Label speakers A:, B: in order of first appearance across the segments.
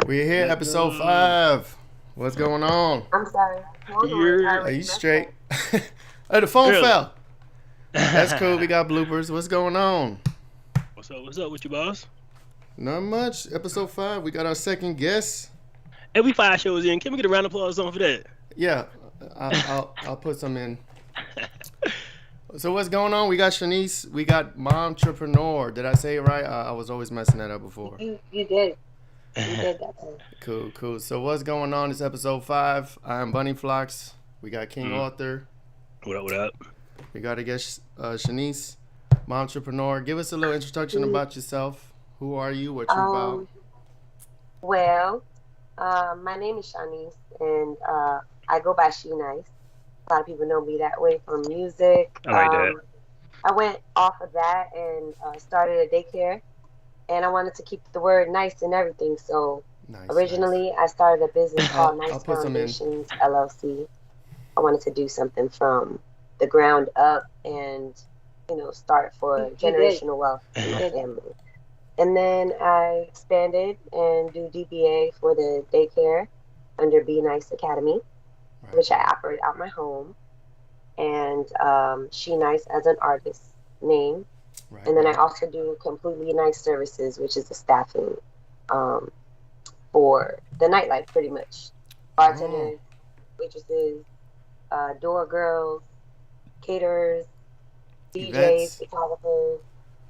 A: We're here, episode 5. What's going on?
B: I'm sorry.
A: Are you straight? Oh, the phone fell. That's cool. We got bloopers. What's going on?
C: What's up? What's up with you, boss?
A: Not much. Episode 5. We got our second guest.
C: Every 5 shows in. Can we get a round of applause on for that?
A: Yeah, I'll put some in. So what's going on? We got Shanise. We got Momtrepreneur. Did I say it right? I was always messing that up before.
B: You did. You did that thing.
A: Cool. So what's going on? It's episode 5. I'm Bunee Flacs. We got King Arthur.
C: What up?
A: We got to get Shanise, Momtrepreneur. Give us a little introduction about yourself. Who are you? What you about?
B: Well, my name is Shanise, and I go by Shanise. A lot of people know me that way from music.
C: I like that.
B: I went off of that and started a daycare, and I wanted to keep the word nice and everything. So originally, I started a business called Nice Foundations LLC. I wanted to do something from the ground up and, start for generational wealth in my family. And then I expanded and do DBA for the daycare under Be Nice Academy, which I operate out my home, and She Nice as an artist name. And then I also do Completely Nice Services, which is the staffing for the nightlife, pretty much. Bartenders, waitresses, door girls, caterers, DJs, photographers.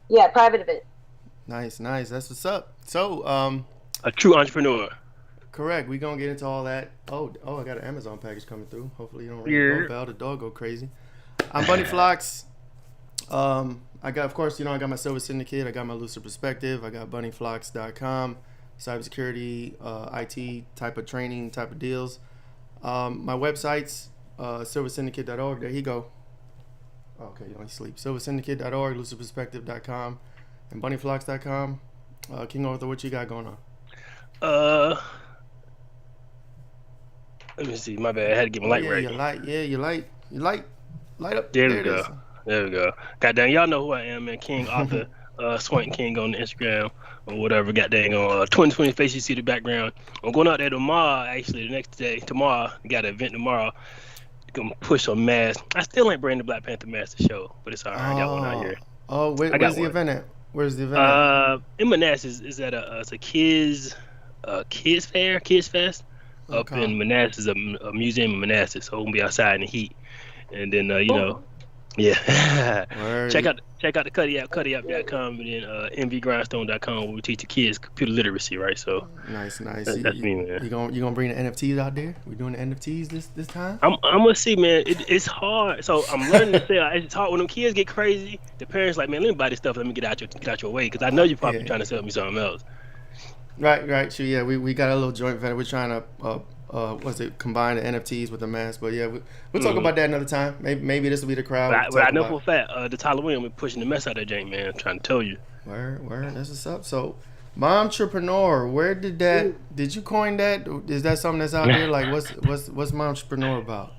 B: Yeah, private events.
A: Nice. That's what's up. So,
C: a true entrepreneur.
A: Correct. We're going to get into all that. Oh, I got an Amazon package coming through. Hopefully you don't ring the bell. The dog go crazy. I'm Bunee Flacs. I got, of course, I got my Silver Syndicate. I got my Lucid Perspective. I got BuneeFlacs.com. Cybersecurity, IT type of training, type of deals. My websites, silversyndicate.org. There you go. Okay, you don't sleep. Silversyndicate.org, lucidperspective.com, and BuneeFlacs.com. King Arthur, what you got going on?
C: Let me see. My bad. I had to get my light right.
A: Your light up.
C: There we go. Goddamn, y'all know who I am, man. King Arthur, Swank King on the Instagram or whatever. Goddamn, on 2020 face. You see the background. I'm going out there tomorrow. Actually, the next day, tomorrow. Got an event tomorrow. Gonna push some masks. I still ain't bringing the Black Panther mask to show, but it's alright. I got one out here.
A: Oh, where's the event at? Where's the event at?
C: In Manassas. Is at it's a kids fair, kids fest. Up in Manassas, a museum in Manassas. So we'll be outside in the heat, and then yeah. check out the cuttyup.com and then mvgrindstone.com where we teach the kids computer literacy, right? So
A: nice.
C: That's me, man.
A: You gonna bring the NFTs out there? We doing the NFTs this time?
C: I'm gonna see, man. It's hard. So I'm learning to sell. It's hard when them kids get crazy. The parents like, man, let me buy this stuff. Let me get out your way, because I know you're probably trying to sell me something else.
A: Right. Sure. Yeah, we got a little joint venture. We're trying to combine the NFTs with the mask. But yeah, we'll talk about that another time. Maybe this will be the crowd.
C: But I know for a fact the Tyler Williams is pushing the mess out of that jank, man. I'm trying to tell you.
A: Word. That's what's up. So, Momtrepreneur, where did you coin that? Is that something that's out there? Like, what's Momtrepreneur about?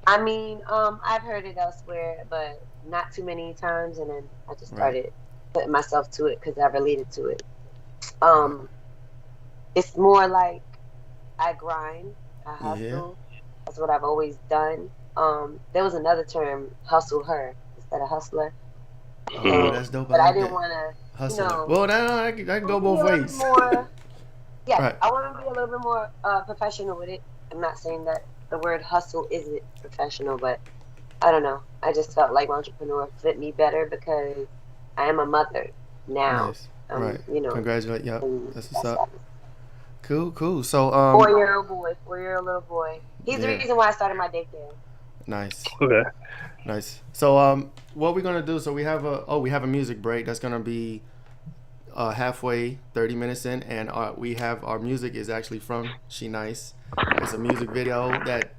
B: I mean, I've heard it elsewhere, but not too many times, and then I just started putting myself to it because I related to it. It's more like I grind, I hustle. Yeah. That's what I've always done. There was another term, hustle her, instead of hustler.
A: Oh, that's dope.
B: But I didn't want to
A: hustle. Well, that can go both ways.
B: I want to be a little bit more professional with it. I'm not saying that the word hustle isn't professional, but I don't know. I just felt like entrepreneur fit me better because I am a mother now.
A: Nice. Congratulations. Yep. That's what's up. Cool. So,
B: 4-year-old little boy. He's the reason why I started my daycare.
A: Nice.
C: Okay.
A: Nice. So, what we're gonna do? So we have a music break that's gonna be halfway, 30 minutes in, and our music is actually from She Nice. It's a music video that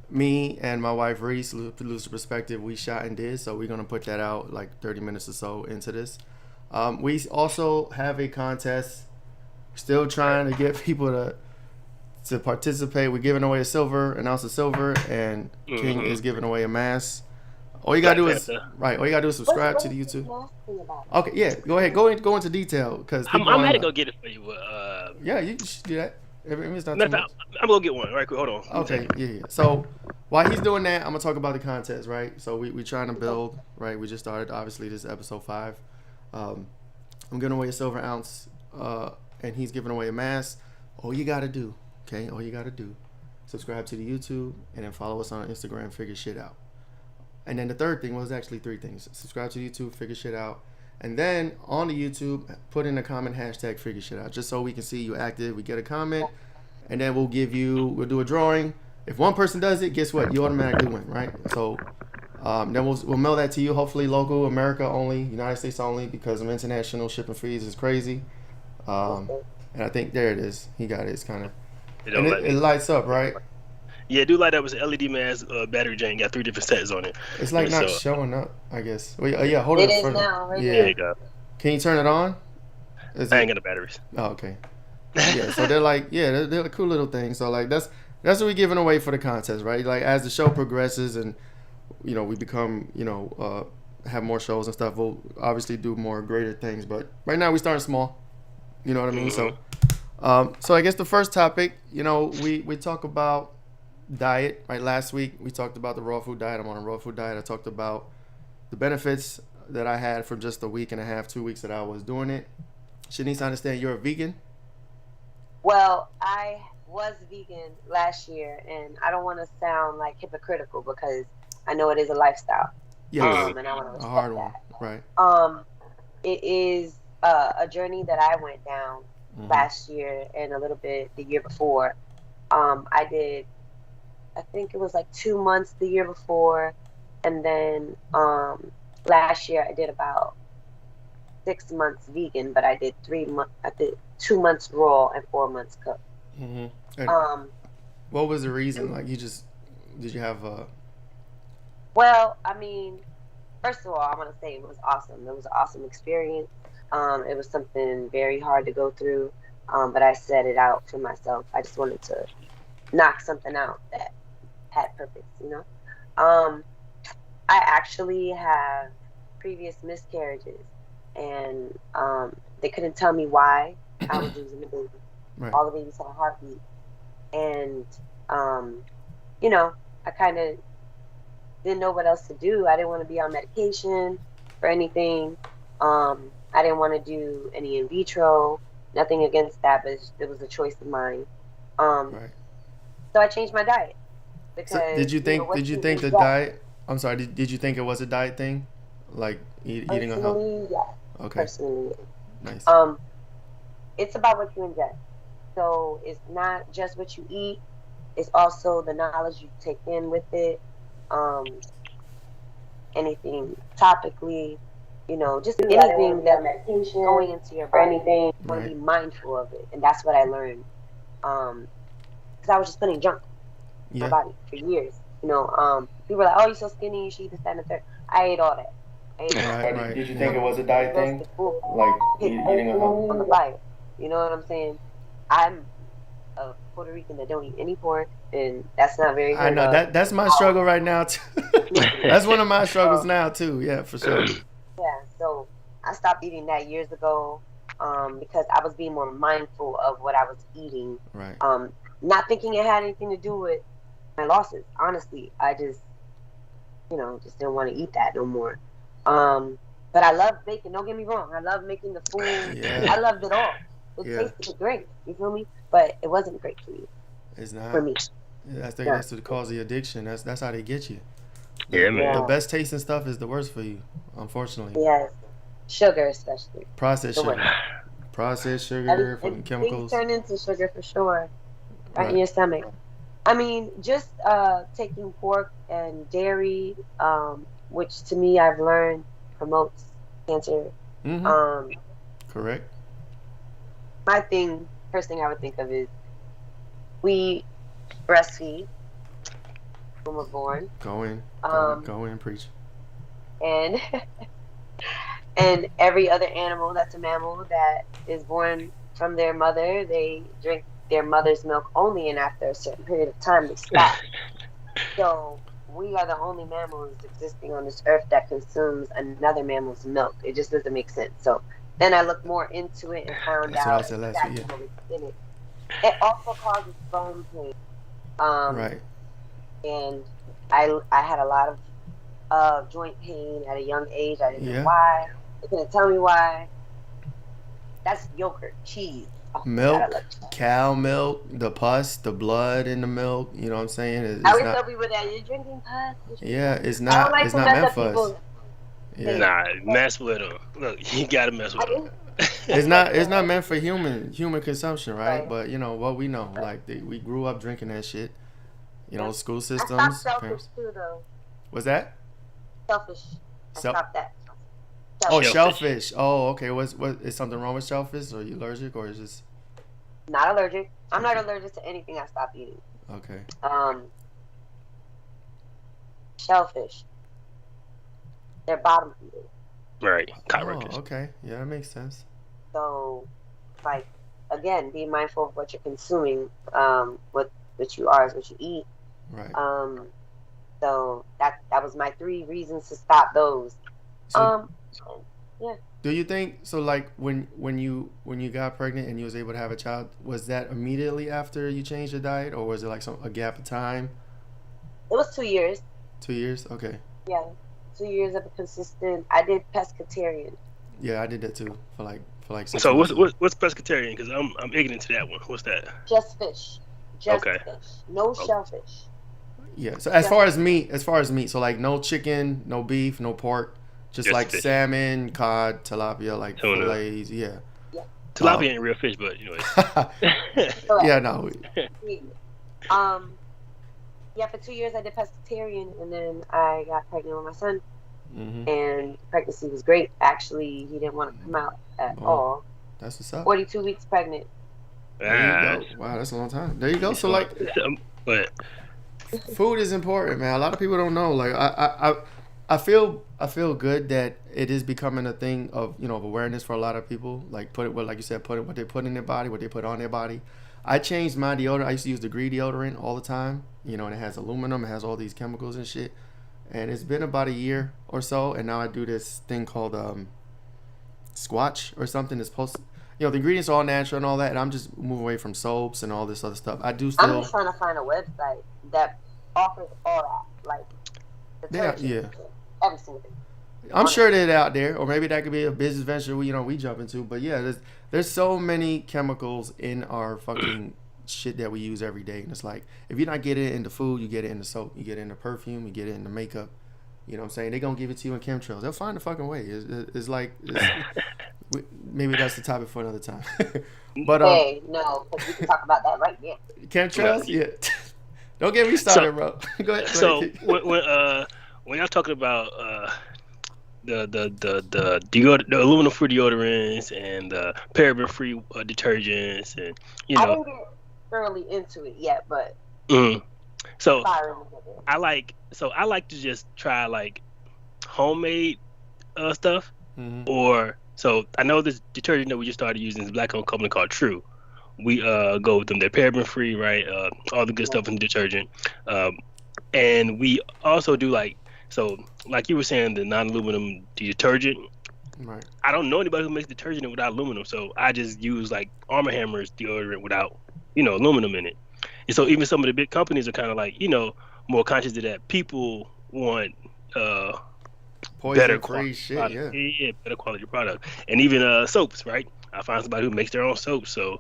A: me and my wife Reese, Lucid Perspective, we shot and did. So we're gonna put that out like 30 minutes or so into this. We also have a contest. Still trying to get people to participate. We're giving away an ounce of silver, and King is giving away a mask. All you gotta do is All you gotta do is subscribe to the YouTube. Okay, yeah. Go ahead. Go into detail because
C: I'm gonna go get it for you.
A: Yeah, you should do that. It's not
C: too
A: much.
C: I'm gonna get one. Right, quick. Hold on.
A: Okay, yeah. So while he's doing that, I'm gonna talk about the contest, right? So we trying to build, right? We just started. Obviously, this is episode 5. I'm giving away a silver ounce, and he's giving away a mask. All you gotta do, subscribe to the YouTube and then follow us on Instagram. Figure shit out. And then the third thing was actually 3 things: subscribe to YouTube, figure shit out, and then on the YouTube, put in a comment hashtag figure shit out, just so we can see you active. We get a comment, and then we'll do a drawing. If one person does it, guess what? You automatically win, right? So then we'll mail that to you. Hopefully local, America only, United States only, because of international shipping fees is crazy. And I think there it is. He got it. It's kind of it lights up, right?
C: Yeah, do light up with an LED mask, battery drain. Got 3 different sets on it.
A: It's like not showing up, I guess. Well, yeah, hold it.
B: It is now, right?
A: Yeah.
C: There you go.
A: Can you turn it on?
C: I ain't got the batteries.
A: Oh, okay. Yeah, so they're like, they're cool little things. So like that's what we're giving away for the contest, right? Like as the show progresses and we become have more shows and stuff, we'll obviously do more greater things. But right now we starting small. You know what I mean?
C: Mm-hmm.
A: So I guess the first topic, we talk about diet, right? Last week we talked about the raw food diet. I'm on a raw food diet. I talked about the benefits that I had from just a week and a half, 2 weeks that I was doing it. Shanise, I understand you're a vegan.
B: Well, I was vegan last year, and I don't want to sound like hypocritical because I know it is a lifestyle.
A: Yeah,
B: and I want to respect
A: a hard one,
B: that.
A: right?
B: It is a journey that I went down last year and a little bit the year before. I did, I think it was like 2 months the year before, and then last year I did about 6 months vegan, but I did 3 months. I did 2 months raw and 4 months cooked.
A: What was the reason? Like, did you have a?
B: Well, I mean, first of all, I want to say it was awesome. It was an awesome experience. It was something very hard to go through, but I set it out for myself. I just wanted to knock something out that had purpose, I actually have previous miscarriages, and they couldn't tell me why I was losing the baby. Right. All the babies had a heartbeat, and I kind of didn't know what else to do. I didn't want to be on medication for anything. I didn't want to do any in vitro. Nothing against that, but it was a choice of mine.
A: Right.
B: So I changed my diet. Because,
A: so did you think the diet? I'm sorry. Did you think it was a diet thing, like eating a healthy?
B: Yeah.
A: Okay.
B: Personally,
A: nice.
B: It's about what you ingest. So it's not just what you eat. It's also the knowledge you take in with it. Anything topically, just anything that medication going into your brain. Anything, you want to be mindful of it, and that's what I learned. Because I was just putting junk in my body for years. People were like, "Oh, you're so skinny. You should eat this, that, and the third." I ate all that.
A: Right. Did you think it was a diet thing? Like eating
B: on the fire. You know what I'm saying? I'm a Puerto Rican that don't eat any pork, and that's not very good.
A: I know that's my struggle right now too. That's one of my struggles now too. Yeah, for sure.
B: Yeah, so I stopped eating that years ago because I was being more mindful of what I was eating.
A: Right.
B: Not thinking it had anything to do with my losses. Honestly, I just didn't want to eat that no more. But I love baking. Don't get me wrong. I love making the food.
A: Yeah.
B: I loved it all. It tasted great. You feel me? But it wasn't great for me.
A: It's not.
B: For me.
A: Yeah, that's the cause of the addiction. That's how they get you.
C: Yeah, man.
A: The best tasting stuff is the worst for you, unfortunately.
B: Yes. Sugar, especially.
A: Processed sugar, fucking chemicals.
B: Things turn into sugar for sure. Right in your stomach. I mean, just taking pork and dairy, which to me I've learned promotes cancer.
A: Mm-hmm. Correct.
B: First thing I would think of is we breastfeed when we're born.
A: Go in, preach.
B: And and every other animal that's a mammal that is born from their mother, they drink their mother's milk only, and after a certain period of time they stop. So we are the only mammals existing on this earth that consumes another mammal's milk. It just doesn't make sense. So then I looked more into it and found out exactly what was in it. It also causes bone pain.
A: Right.
B: And I had a lot of joint pain at a young age. I didn't know why. They couldn't tell me why. That's yogurt, cheese. Oh,
A: milk, cow milk, the pus, the blood in the milk. You know what I'm saying?
B: I always tell people that you're drinking pus.
A: Yeah, it's not. It's not meant for us.
C: Yeah. Nah, mess with them. Look, you gotta mess with them.
A: It's not meant for human consumption, right? But you know what we know, like we grew up drinking that shit. You know, school systems.
B: I stopped Shellfish too, though.
A: What's that?
B: Shellfish. I stopped that.
A: Oh, Shellfish. Oh, okay. What is something wrong with Shellfish? Or are you allergic, or is just
B: not allergic? I'm not allergic to anything I stopped eating.
A: Okay.
B: Shellfish. They're bottom feeders.
C: Right. Cockroaches.
A: Oh, okay. Yeah, that makes sense.
B: So, like, again, be mindful of what you're consuming. What you are is what you eat.
A: Right.
B: So that was my 3 reasons to stop those.
A: So,
B: yeah.
A: Do you think so? Like when you got pregnant and you was able to have a child, was that immediately after you changed your diet, or was it like a gap of time?
B: It was 2 years.
A: 2 years. Okay.
B: Yeah, 2 years of a consistent. I did pescatarian.
A: Yeah, I did that too for like 6
C: So
A: months.
C: what's pescatarian? Because I'm ignorant to that one. What's that?
B: Just fish. Just fish. No shellfish.
A: Yeah. So as far as meat, so like no chicken, no beef, no pork, just like fish. Salmon, cod, tilapia, like fillets. Yeah.
C: Tilapia ain't real fish, but anyway.
A: Yeah, no.
B: Yeah, for 2 years I did pescatarian, and then I got pregnant with my son, and pregnancy was great. Actually, he didn't want to come out at all.
A: That's what's up.
B: 42 weeks pregnant.
A: There you go. Wow, that's a long time. There you go. So like,
C: but
A: food is important, man. A lot of people don't know. Like I feel good that it is becoming a thing of of awareness for a lot of people. Like like you said, what they put in their body, what they put on their body. I changed my deodorant. I used to use the Green deodorant all the time. And it has aluminum, it has all these chemicals and shit. And it's been about a year or so, and now I do this thing called SQUATCH or something. It's supposed to, the ingredients are all natural and all that, and I'm just moving away from soaps and all this other stuff. I'm just
B: trying to find a website that offers all that, like
A: yeah,
B: every single thing.
A: I'm sure they're out there, or maybe that could be a business venture we jump into. But yeah, there's so many chemicals in our fucking shit that we use every day, and it's like if you're not getting it in the food, you get it in the soap, you get it in the perfume, you get it in the makeup. You know what I'm saying? They're gonna give it to you in chemtrails. They'll find a fucking way. It's maybe that's the topic for another time. But
B: hey, no, because we can talk about that right now.
A: Chemtrails, yeah. Don't get me started, bro. Go ahead.
C: So when y'all talking about the aluminum free deodorants and paraben free detergents, and
B: I didn't get thoroughly into it yet, but
C: so I like to just try like homemade stuff, or so I know this detergent that we just started using is a black-owned company called True. We go with them. They're paraben free, right? All the good stuff in the detergent, and we also do like you were saying, the non-aluminum detergent.
A: Right.
C: I don't know anybody who makes detergent without aluminum, so I just use like Arm & Hammer's deodorant without aluminum in it. And so even some of the big companies are kind of like more conscious of that. People want better quality
A: shit,
C: product. Yeah, better quality product. And even soaps, right? I find somebody who makes their own soap, so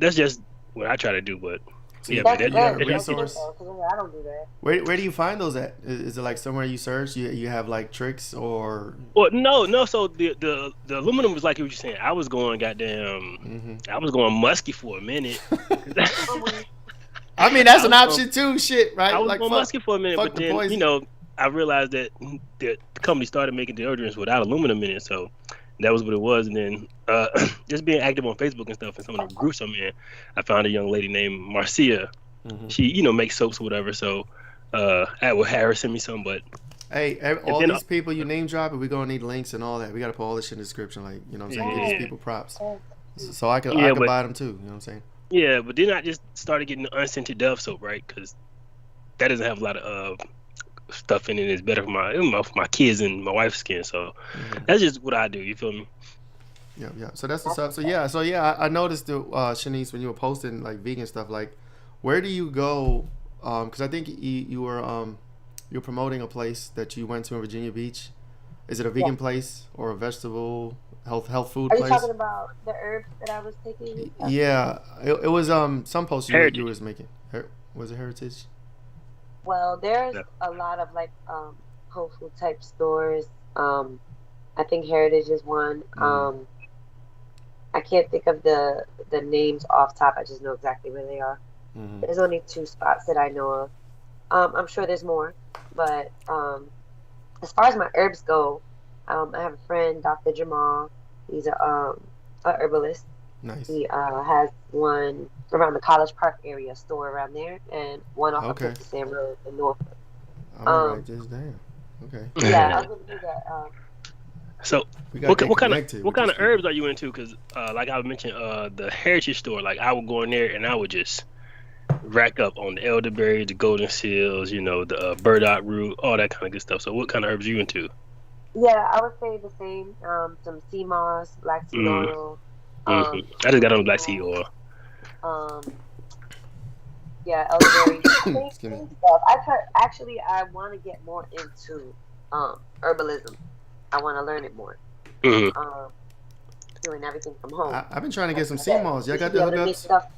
C: that's just what I try to do. But yeah,
B: that's
C: but
A: resource.
B: I don't do that.
A: Where do you find those at? Is it like somewhere you search? You have like tricks or?
C: Well, no. So the aluminum was like what you're saying. I was going goddamn. I was going musky for a minute.
A: I mean, that's an option too. Shit, right?
C: I was
A: like
C: going musky for a minute, but then I realized that the company started making deodorants without aluminum in it, so that was what it was. And then just being active on Facebook and stuff, and some of the groups I'm in, I found a young lady named Marcia. She makes soaps or whatever. So I would have her send me some. But
A: hey, all these people you name dropping, we're gonna need links and all that. We gotta put all this shit in the description, like what I'm saying. Give these people props, so I can buy them too. You know what I'm saying?
C: Yeah, but then I just started getting the unscented Dove soap, right? Because that doesn't have a lot of stuff in it. It's better for my kids and my wife's skin. So that's just what I do. You feel me?
A: Yeah. So that's what's up. So yeah, I noticed Shanise, when you were posting like vegan stuff, like where do you go? Because I think you were you're promoting a place that you went to in Virginia Beach. Is it a vegan place or a vegetable health food place?
B: Are you talking about the herbs that I was taking?
A: Yeah, it was some posts you was making. Was it Heritage?
B: Well, there's a lot of like whole food type stores. I think Heritage is one. I can't think of the names off top. I just know exactly where they are. There's only 2 spots that I know of. I'm sure there's more, but as far as my herbs go, I have a friend, Dr. Jamal. He's a herbalist.
A: Nice.
B: He has one around the College Park area, store around there, and one off of Pakistan Road in Norfolk.
A: I'm gonna write this down. Okay.
B: Yeah, I'll give you that.
C: So what kind of herbs are you into? Because like I mentioned, the Heritage store, like I would go in there and I would just rack up on the elderberry, the golden seals, the burdock root, all that kind of good stuff. So what kind of herbs are you into?
B: Yeah, I would say the same. Some sea moss, black seed oil.
C: I just got on black seed oil.
B: Yeah, elderberry. Same stuff. I want to get more into herbalism. I want to learn it more. Doing everything from home.
A: I've been trying to get some sea moss. Y'all got the hookups?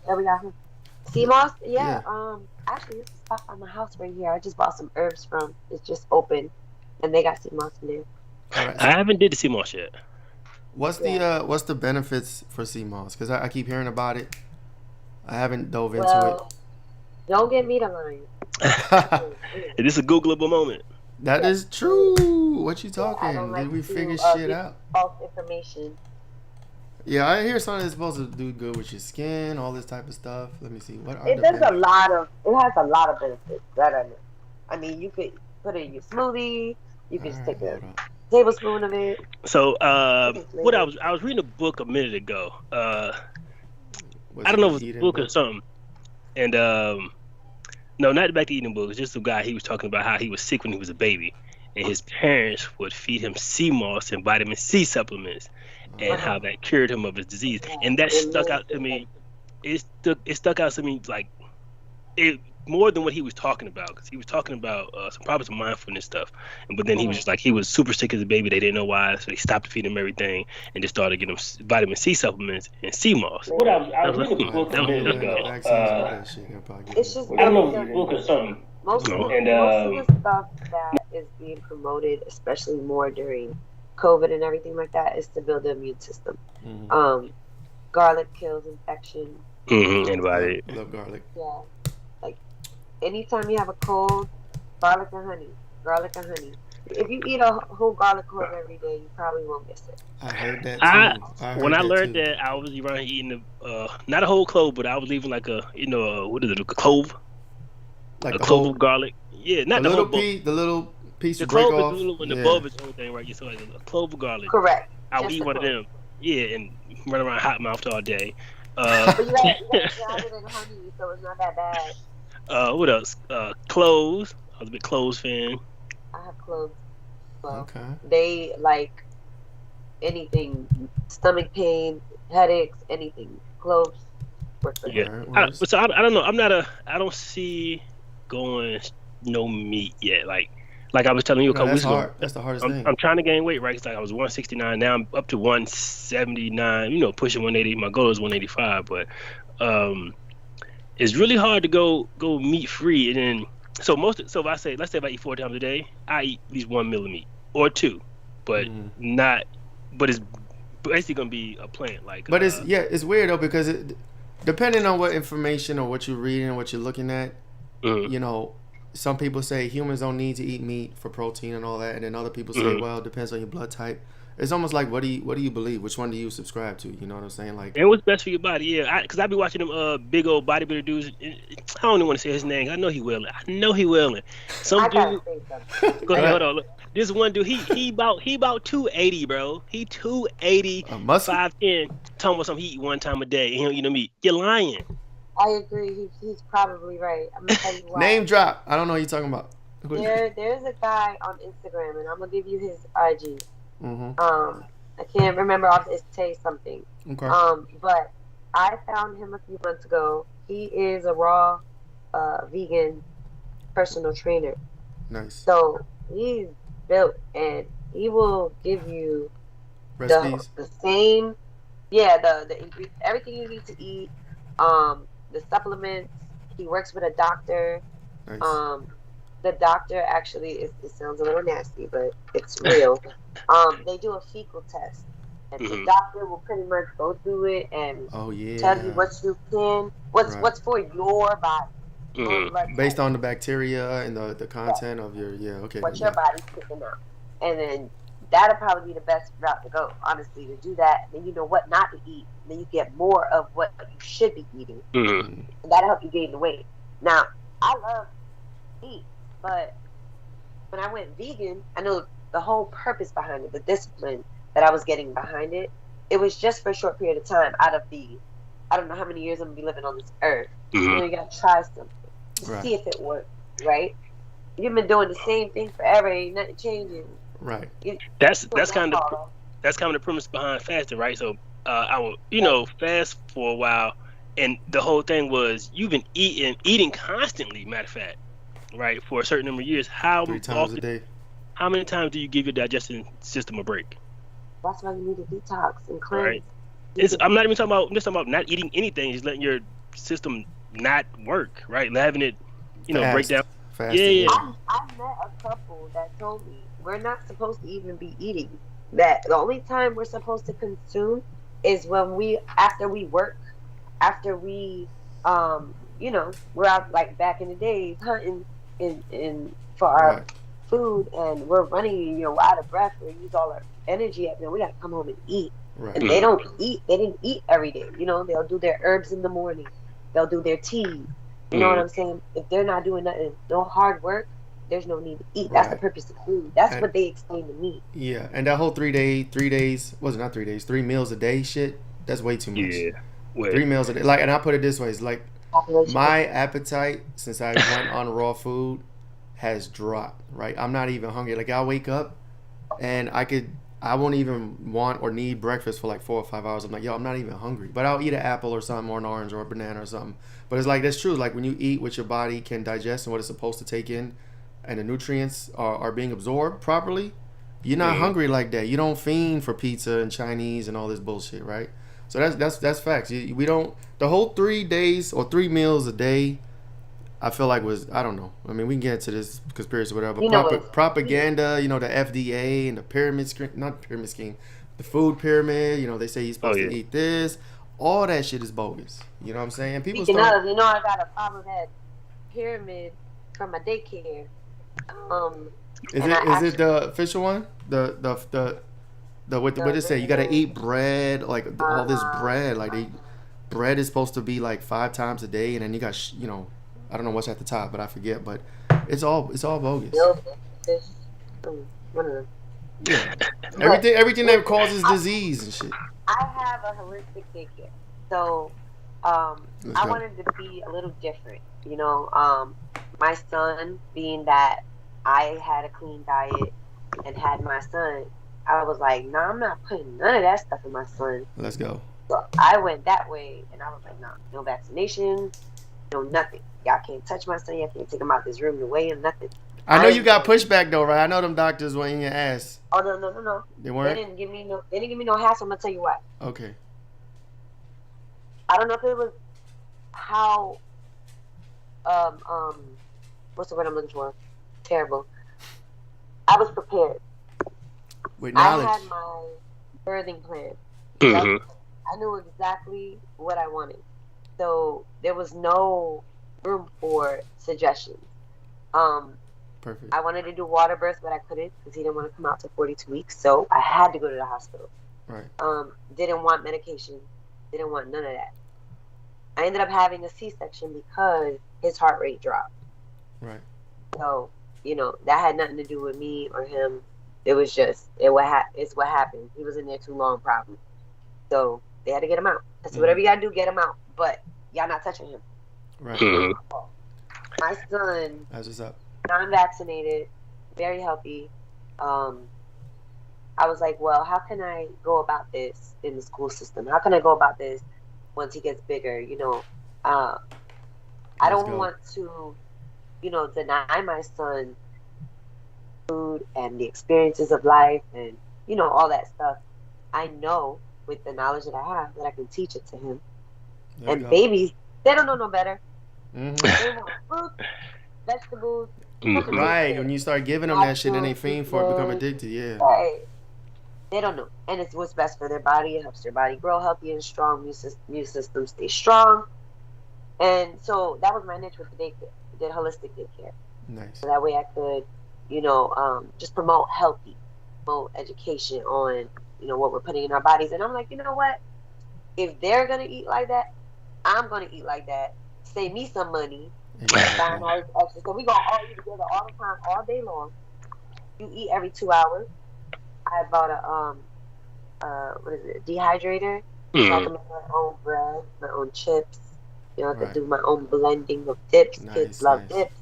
B: Sea moss? Yeah. Actually, this is stuff on my house right here. I just bought some herbs from. It's just open, and they got sea moss in there.
A: Right.
C: I haven't did the sea moss yet.
A: What's the benefits for sea moss? Because I keep hearing about it. I haven't dove into it.
B: Don't get me to lying.
C: It is a Googleable moment.
A: That is true. What you talking? Did we figure shit out?
B: False information.
A: Yeah, I hear something that's supposed to do good with your skin, all this type of stuff. Let me see.
B: It has a lot of benefits. That I know. I mean, you could put it in your smoothie. You could just take a tablespoon of it. So,
C: what I was reading a book a minute ago. I don't know if it was a book or something. And no, not back to eating book. It was just a guy. He was talking about how he was sick when he was a baby, and his parents would feed him sea moss and vitamin C supplements, and how that cured him of his disease. And that stuck out to me. It stuck out to me like it more than what he was talking about, because he was talking about some mindfulness stuff. But then he was just like, he was super sick as a baby. They didn't know why, so they stopped feeding him everything and just started getting him vitamin C supplements and sea moss. What I was reading a book a minute ago. I don't know if it's a book or something.
B: Most of the stuff that is being promoted, especially more during COVID and everything like that, is to build the immune system. Garlic kills infection.
C: Anybody?
A: I love garlic.
B: Yeah. Like, anytime you have a cold, garlic and honey. If you eat a whole garlic clove every day, you probably won't get sick.
A: I heard that too.
C: When I learned that, I was around eating not a whole clove, but I was leaving like a clove?
A: Like
C: a clove of garlic. Yeah, not the whole piece.
A: The little piece
C: you
A: break off.
C: The clove is the little one, the bulb is the whole thing, right? So like a clove of garlic.
B: Correct.
C: I would eat one of them. Yeah, and run around hot mouthed all day.
B: But you got it in honey, so it's not that bad.
C: What else? Cloves. I was a big cloves fan.
B: I have cloves. Well,
A: okay.
B: They like anything, stomach pain, headaches, anything. Cloves work for
C: yeah. So I don't know. I don't see going no meat yet. Like I was telling you a couple weeks ago.
A: That's the hardest thing.
C: I'm trying to gain weight, right? It's like I was 169. Now I'm up to 179. Pushing 180. My goal is 185, but it's really hard to go meat free. And then let's say if I eat 4 times a day, I eat at least 1 meal of meat or 2, but not. But it's basically gonna be a plant.
A: But it's weird though, because depending on what information or what you're reading, what you're looking at, some people say humans don't need to eat meat for protein and all that, and then other people say, well, it depends on your blood type. It's almost like, what do you believe? Which one do you subscribe to? You know what I'm saying? Like,
C: and what's best for your body? Yeah, because I be watching them big old bodybuilder dudes. I don't even want to say his name. I know he willing. Some dude. Go ahead, hold on. Look, this one dude, he about 280, bro. He 280, 5'10", talking about something he eat 1 time a day. And he don't eat no meat. You're lying.
B: I agree. He's probably right. I'm gonna tell you why.
A: Name drop. I don't know what you're talking about.
B: There's a guy on Instagram, and I'm gonna give you his IG.
A: Mm-hmm.
B: I can't remember off his Tay something.
A: Okay.
B: But I found him a few months ago. He is a raw vegan personal trainer.
A: Nice.
B: So he's built, and he will give you the same, the everything you need to eat, the supplements. He works with a doctor.
A: Nice.
B: The doctor actually, it sounds a little nasty, but it's real. They do a fecal test, and the doctor will pretty much go through it and tell you what you can, what's for your body,
A: based on the bacteria and the content of your
B: what your body's picking up, and then that'll probably be the best route to go, honestly, to do that. Then you know what not to eat, then you get more of what you should be eating, and that'll help you gain the weight. Now, I love meat, but when I went vegan, I know the whole purpose behind it, the discipline that I was getting behind it, it was just for a short period of time out of I don't know how many years I'm going to be living on this earth. You got to try something to see if it works, right? You've been doing the same thing forever, ain't nothing changing.
A: Right.
C: That's kind of the premise behind fasting, right? So I will, fast for a while, and the whole thing was you've been eating constantly, matter of fact, right, for a certain number of years.
A: 3 times a day.
C: How many times do you give your digestion system a break?
B: That's why you need to detox and cleanse.
C: Right. I'm not even talking about. I'm just talking about not eating anything, just letting your system not work, right? Having it, break down.
A: Yeah.
B: I met a couple that told me we're not supposed to even be eating. That the only time we're supposed to consume is when after we work, after we, we're out like back in the days hunting in for our food, and we're running, out of breath. We use all our energy up there. We got to come home and eat.
A: Right.
B: And they don't eat. They didn't eat every day. They'll do their herbs in the morning. They'll do their tea. You know what I'm saying? If they're not doing nothing, no hard work, there's no need to eat. That's the purpose of food. That's what they explained to me.
A: Yeah, and that whole 3 days, was it not 3 days? 3 meals a day shit. That's way too much.
C: Yeah.
A: 3 meals a day. Like, and I put it this way: it's like my appetite since I went on raw food has dropped. Right, I'm not even hungry. Like, I wake up and I won't even want or need breakfast for like 4 or 5 hours. I'm like, I'm not even hungry. But I'll eat an apple or something, or an orange or a banana or something. But it's like, that's true. Like, when you eat what your body can digest and what it's supposed to take in, and the nutrients are being absorbed properly, you're not hungry like that. You don't fiend for pizza and Chinese and all this bullshit, right? So that's facts. We don't, the whole 3 days or 3 meals a day, I feel like I don't know. I mean, we can get into this conspiracy or whatever. But propaganda, the FDA and the the food pyramid, they say you're supposed to eat this. All that shit is bogus. You know what I'm saying? People
B: Speaking of, I got to follow that pyramid from my daycare.
A: Is it the official one? The what did it say? You got to eat bread, like all this bread. Like bread is supposed to be like 5 times a day, and then you got I don't know what's at the top, but I forget. But it's all bogus. Yeah, everything that causes disease and shit.
B: I have a holistic daycare, so I wanted to be a little different. My son, being that I had a clean diet and had my son, I was like, nah, I'm not putting none of that stuff in my son.
A: Let's go.
B: So I went that way, and I was like, nah, no vaccination, no nothing. Y'all can't touch my son. Y'all can't take him out this room to weigh him, nothing.
A: I know you got pushback though, right? I know them doctors were in your ass.
B: Oh no.
A: They weren't.
B: They didn't give me no hassle. I'm gonna tell you why.
A: Okay.
B: I don't know if it was how what's the word I'm looking for? Terrible. I was prepared.
A: With knowledge.
B: I had my birthing plan. I knew exactly what I wanted. So there was no room for suggestions.
A: Perfect.
B: I wanted to do water birth, but I couldn't because he didn't want to come out to 42 weeks. So I had to go to the hospital.
A: Right.
B: Didn't want medication. Didn't want none of that. I ended up having a C-section because his heart rate dropped.
A: Right.
B: So, that had nothing to do with me or him. It was just, it's what happened. He was in there too long, probably. So they had to get him out. I said, whatever you got to do, get him out. But y'all not touching him.
A: Right.
B: My son,
A: that's what's up.
B: Non-vaccinated, very healthy. I was like, well, how can I go about this in the school system? How can I go about this once he gets bigger? I don't want to, deny my son food and the experiences of life and, all that stuff. I know with the knowledge that I have that I can teach it to him. And babies, they don't know no better.
A: Mm-hmm.
B: They want fruit, vegetables.
A: Right. When you start giving them that shit, then they fiend for it, become addicted. Yeah.
B: Right. They don't know. And it's what's best for their body. It helps their body grow healthy and strong. Immune system stay strong. And so that was my niche with the daycare. I did holistic daycare.
A: Nice.
B: So that way I could, just promote education on, what we're putting in our bodies. And I'm like, you know what? If they're going to eat like that, I'm going to eat like that. Save me some money. Buying all this extra. So we going to all eat together all the time, all day long. You eat every 2 hours. I bought a dehydrator. So I can make my own bread, my own chips. I could do my own blending of dips. Kids love dips.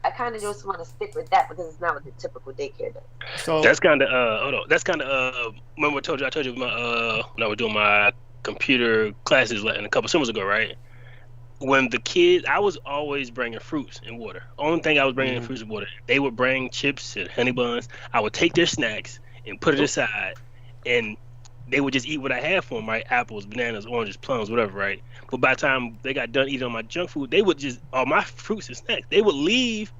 B: I kind of just want to stick with that because it's not what the typical daycare does.
C: So that's kind of hold on. That's kind of remember I told you my when I was doing my computer classes a couple summers ago, right? When the kids, I was always bringing fruits and water. Only thing I was bringing fruits and water. They would bring chips and honey buns. I would take their snacks and put it aside, and they would just eat what I had for them, right? Apples, bananas, oranges, plums, whatever, right? But by the time they got done eating on my junk food, they would just, all my fruits and snacks, they would leave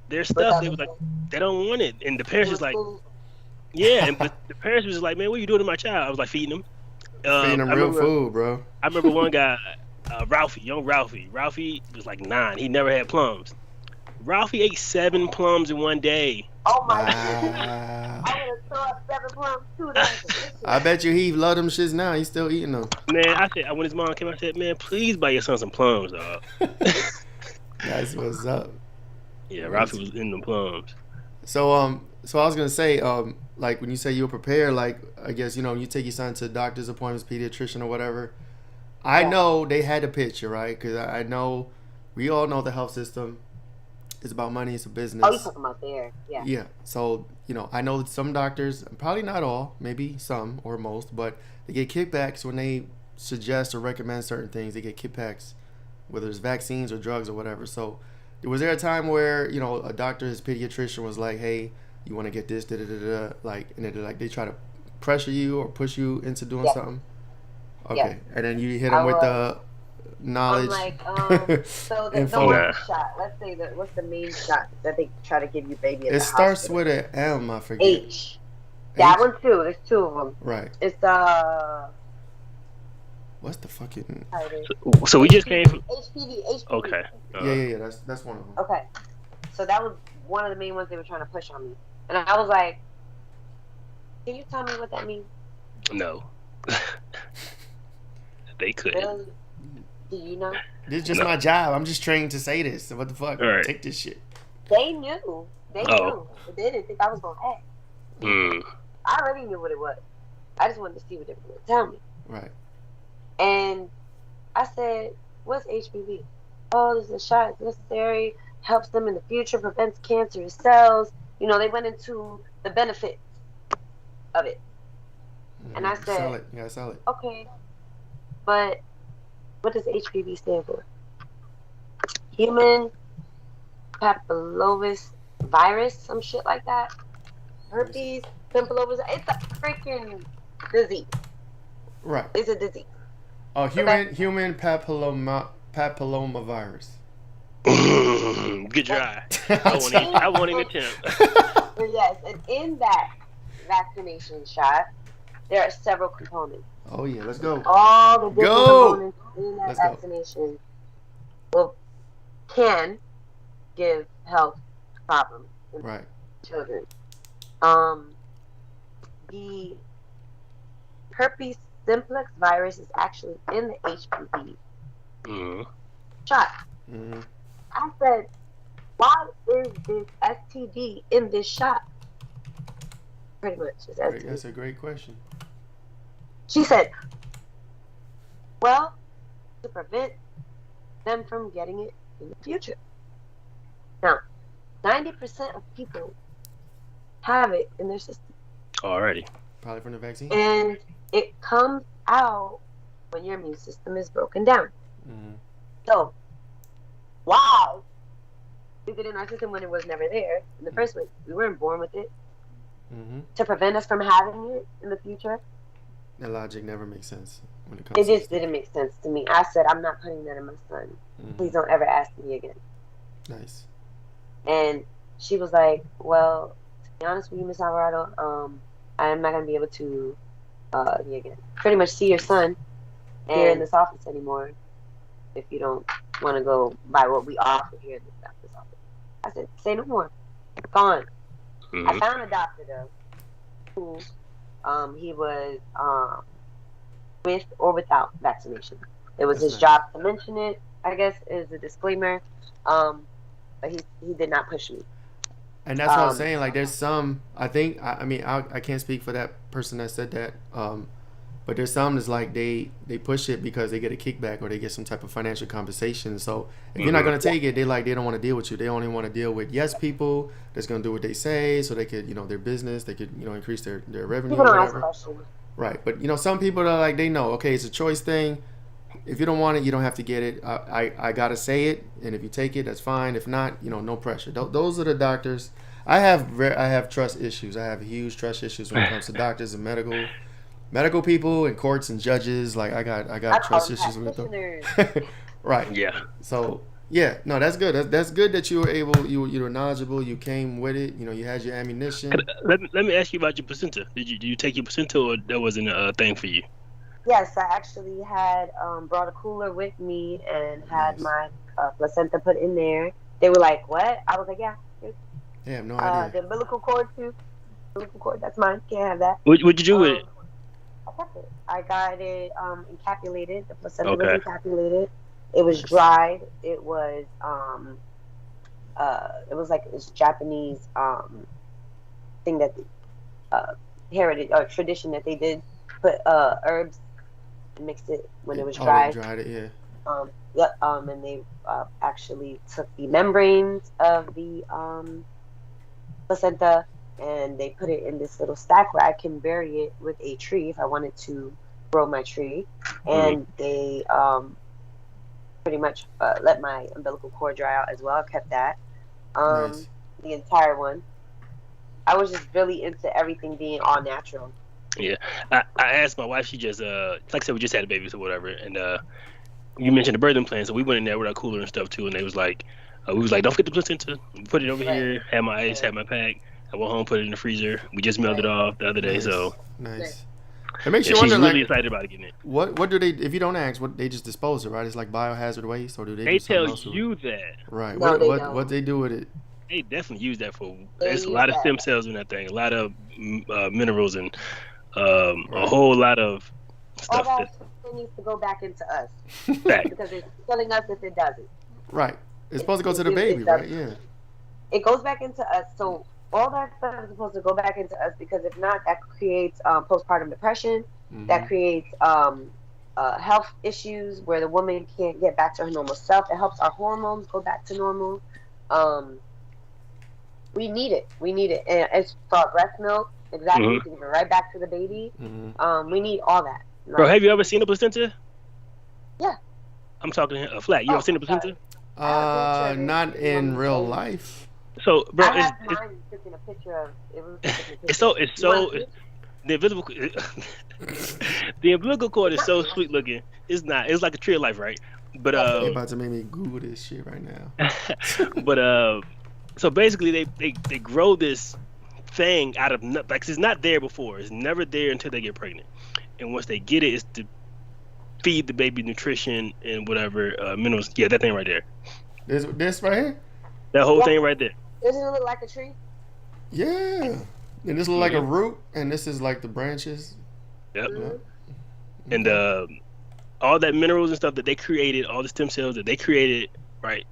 C: their stuff. They was like, they don't want it. And the parents was like, yeah. And but the parents was like, man, what are you doing to my child? I was like, feeding them.
A: Feeding them real food, bro.
C: I remember one guy, Ralphy, young Ralphy. Ralphy was like 9. He never had plums. Ralphie ate 7 plums in one day.
B: Oh my God. I would have thrown up 7 plums too.
A: I bet you he love them shits now. He's still eating them.
C: Man, I said, when his mom came, I said, man, please buy your son some plums, dog.
A: That's what's up.
C: Yeah, Ralphie was in the plums.
A: So I was gonna say, like when you say you were prepared, like I guess you take your son to doctor's appointments, pediatrician or whatever. I know they had a picture, right? Because I know we all know the health system. It's about money. It's a business.
B: Oh, you're talking about there. Yeah.
A: Yeah. So, I know that some doctors, probably not all, maybe some or most, but they get kickbacks when they suggest or recommend certain things. They get kickbacks, whether it's vaccines or drugs or whatever. So, was there a time where, a doctor, his pediatrician was like, hey, you want to get this, like, and they try to pressure you or push you into doing something? Okay. Yeah. And then you hit them with the knowledge.
B: I'm like, so the main shot. Let's say what's the main shot that they try to give you, baby?
A: It starts with an M. I forget.
B: H. That one too. There's 2 of them.
A: Right.
B: It's
A: What's the fucking?
C: So we just came from
B: HPV.
C: Okay.
A: Yeah. That's one of them.
B: Okay. So that was one of the main ones they were trying to push on me, and I was like, "Can you tell me what that means?"
C: No. They couldn't.
B: Really? Do you know?
A: This is just my job. I'm just trained to say this. So what the fuck?
C: Right.
A: Take this shit.
B: They knew. They knew. But they didn't think I was gonna ask. I already knew what it was. I just wanted to see what they were gonna tell me.
A: Right.
B: And I said, "What's HPV?" Oh, this is a shot. It's necessary. Helps them in the future. Prevents cancerous cells. They went into the benefits of it. And I said,
A: sell it. You gotta sell it.
B: Okay. But what does HPV stand for? Human papillomavirus virus, some shit like that. Herpes, papillomavirus. It's a freaking disease.
A: Right.
B: It's a disease.
A: Oh, human papillomavirus.
C: Good try. I won't even attempt.
B: Yes, and in that vaccination shot, there are several components.
A: Oh yeah, let's go.
B: All the different components in that vaccination can give health problems in children. The herpes simplex virus is actually in the HPV shot.
A: Mm-hmm.
B: I said, why is this STD in this shot? Pretty much.
A: That's a great question.
B: She said, well, to prevent them from getting it in the future. Now, 90% of people have it in their system.
C: Already.
A: Probably from the vaccine.
B: And it comes out when your immune system is broken down.
A: Mm-hmm.
B: So, wow, we get in our system when it was never there in the first place. We weren't born with it.
A: Mm-hmm.
B: To prevent us from having it in the future.
A: That logic never makes sense when it comes to
B: it just didn't make sense to me. I said, I'm not putting that in my son. Mm-hmm. Please don't ever ask me again.
A: Nice.
B: And she was like, well, to be honest with you, Miss Alvarado, I'm not going to be able to pretty much see your son here in this office anymore if you don't want to go by what we offer here in this office. I said, say no more. Gone. Mm-hmm. I found a doctor, though, who he was with or without vaccination. It was his job to mention it, I guess, is a disclaimer. But he did not push me.
A: And that's what I'm saying. Like, there's some, I think, I mean, I can't speak for that person that said that. But there's some that's like they push it because they get a kickback or they get some type of financial compensation. So if you're not going to take it, they don't want to deal with you. They only want to deal with yes people that's going to do what they say so they could, their business, they could, increase their revenue or whatever. Right. But, some people are like, they know, okay, it's a choice thing. If you don't want it, you don't have to get it. I got to say it. And if you take it, that's fine. If not, no pressure. Those are the doctors. I have trust issues. I have huge trust issues when it comes to doctors and medical people and courts and judges. Like I got trust issues with them. Right.
C: Yeah.
A: So yeah, no, that's good. That's good that you were able. You were knowledgeable. You came with it. You had your ammunition.
C: Let me ask you about your placenta. Did you take your placenta, or that wasn't a thing for you?
B: Yes, I actually had brought a cooler with me and had my placenta put in there. They were like, "What?" I was like, "Yeah."
A: I have no idea.
B: The umbilical cord too. Umbilical cord, that's mine. Can't have that.
C: What'd you do with it?
B: I kept it. I got it encapsulated. The placenta was encapsulated. It was dried. It was like this Japanese thing that heritage or tradition that they did. Put herbs and mixed it when it was dried.
A: Dried it,
B: yeah. And they actually took the membranes of the placenta and they put it in this little stack where I can bury it with a tree if I wanted to grow my tree. And they pretty much let my umbilical cord dry out as well. I kept that.
A: Nice.
B: The entire one. I was just really into everything being all natural.
C: Yeah. I asked my wife, she just like I said, we just had a baby or whatever, and you mentioned the birthing plan, so we went in there with our cooler and stuff too, and they was like, we was like, don't forget the placenta, put it over here, had my ice, had my pack. I went home, put it in the freezer. We just mailed it off the other day, so
A: nice. It makes you wonder.
C: She's really excited about getting it.
A: What do they? If you don't ask, what they just dispose it, right? It's like biohazard waste, or do they?
C: They tell you that.
A: Right.
B: No,
A: what they do with it?
C: They definitely use that for. There's a lot of stem cells in that thing, a lot of minerals, and a whole lot of stuff.
B: All that needs to go back into us
C: Back.
B: because it's killing us if it doesn't.
A: Right. It's supposed to go to the baby, right? Yeah.
B: It goes back into us, so all that stuff is supposed to go back into us because if not, that creates postpartum depression. Mm-hmm. That creates health issues where the woman can't get back to her normal self. It helps our hormones go back to normal. We need it. And it's for breast milk. Exactly. Mm-hmm. To give it right back to the baby. Mm-hmm. We need all that.
C: Right? Bro, have you ever seen a placenta?
B: Yeah.
C: I'm talking a Flat. You ever seen a placenta?
A: Not in real life.
C: So, bro,
B: I have mine taking a picture of.
C: It's so the umbilical cord is so sweet looking. It's not. It's like a tree of life, right? But
A: you're about to make me Google this shit right now.
C: But so basically, they grow this thing out of like it's not there before. It's never there until they get pregnant, and once they get it, it's to feed the baby nutrition and whatever minerals. Yeah, that thing right there.
A: This right here.
C: That whole thing right there.
B: Doesn't it look like a tree?
A: Yeah. And this look like a root, and this is like the branches.
C: Yep. And all that minerals and stuff that they created, all the stem cells that they created, right,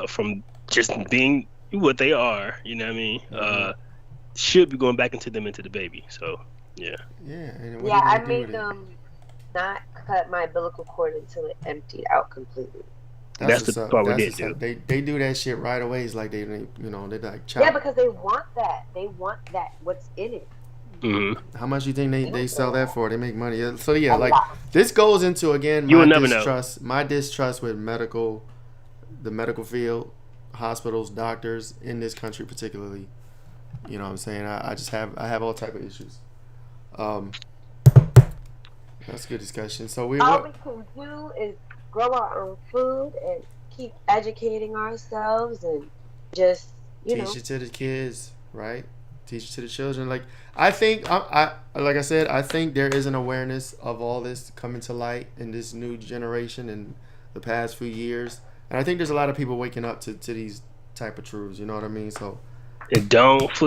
C: from just being what they are, you know what I mean, should be going back into the baby. So, yeah.
A: Yeah. And
B: I made them not cut my umbilical cord until it emptied out completely.
C: That's the part we didn't do.
A: They do that shit right away. It's like they like chop.
B: Yeah, because they want that. They want that. What's in it?
C: Mm-hmm.
A: How much do you think they sell that for? They make money. So yeah, like this goes into again my distrust with the medical field, hospitals, doctors in this country particularly. You know what I'm saying? I have all type of issues. That's a good discussion. So
B: all we can do is grow our own food and keep educating ourselves and just teach
A: it to the kids, right? Teach it to the children. Like I think like I said, I think there is an awareness of all this coming to light in this new generation in the past few years, and I think there's a lot of people waking up to these type of truths. You know what I mean? So,
C: and don't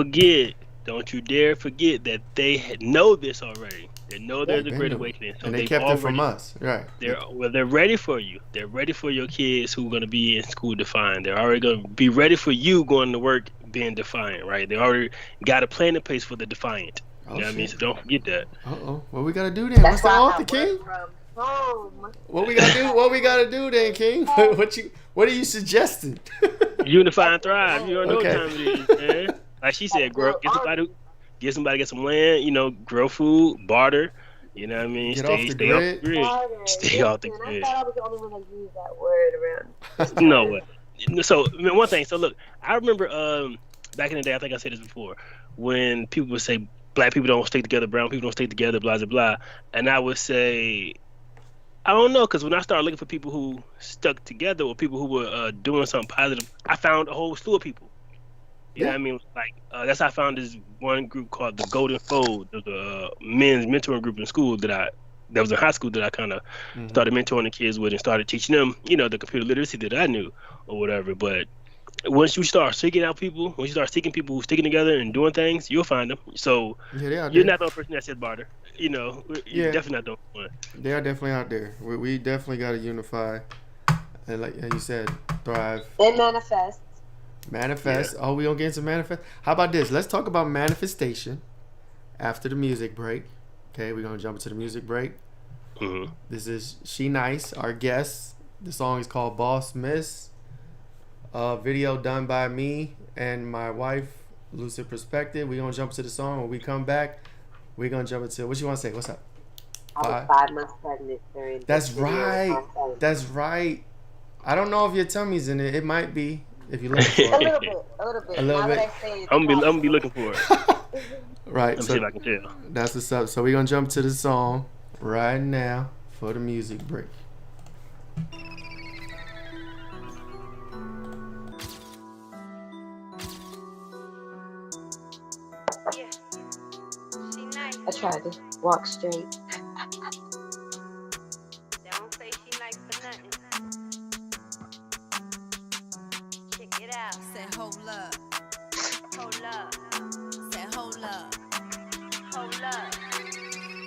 C: you dare forget that they know this already. They know there's a great awakening, so
A: and they kept it from us, right?
C: They're ready for you. They're ready for your kids who are going to be in school defiant. They're already going to be ready for you going to work being defiant, right? They already got a plan in place for the defiant. You know what I mean? So don't forget that.
A: What we gotta do then? What's the author, King? What we gotta do? What we gotta do then, King? What are you suggesting?
C: Unify and thrive. You don't know what time it is, man. Like she said, get some land, grow food, barter. You know what I mean? Stay off the grid. Stay off the grid.
B: I thought I was the only one that used that word around.
C: No way. So one thing. So look, I remember back in the day. I think I said this before. When people would say black people don't stay together, brown people don't stay together, blah blah blah, and I would say, I don't know, because when I started looking for people who stuck together or people who were doing something positive, I found a whole slew of people. You know what I mean? Like that's how I found this one group called the Golden Fold. There's a men's mentoring group in school that was in high school that I kind of started mentoring the kids with and started teaching them, the computer literacy that I knew or whatever. But once you start seeking out people, once you start seeking people who sticking together and doing things, you'll find them. So you're not the only person that said barter. You're definitely not the only one.
A: They are definitely out there. We definitely got to unify and, like you said, thrive.
B: And manifest.
A: Manifest. Oh, we gonna get into manifest. How about this? Let's talk about manifestation after the music break. Okay, we're gonna jump into the music break.
C: Mm-hmm.
A: This is Shanise, our guest. The song is called Boss Miss. Video done by me and my wife, Lucid Perspective. We're gonna jump to the song. When we come back, we're gonna jump into what you want to say. What's up?
B: I was 5 months pregnant during.
A: That's right. That's right. I don't know if your tummy's in it. It might be. If you look for it.
B: A little bit.
C: I'm gonna be looking for it.
A: Right.
C: Let me see if I can tell.
A: That's what's up. So we're gonna jump to the song right now for the music break.
B: I tried to walk straight.
D: Don't say she nice for nothing. Check it out.
E: Say hold up.
D: Hold up.
E: Say hold up.
D: Hold up.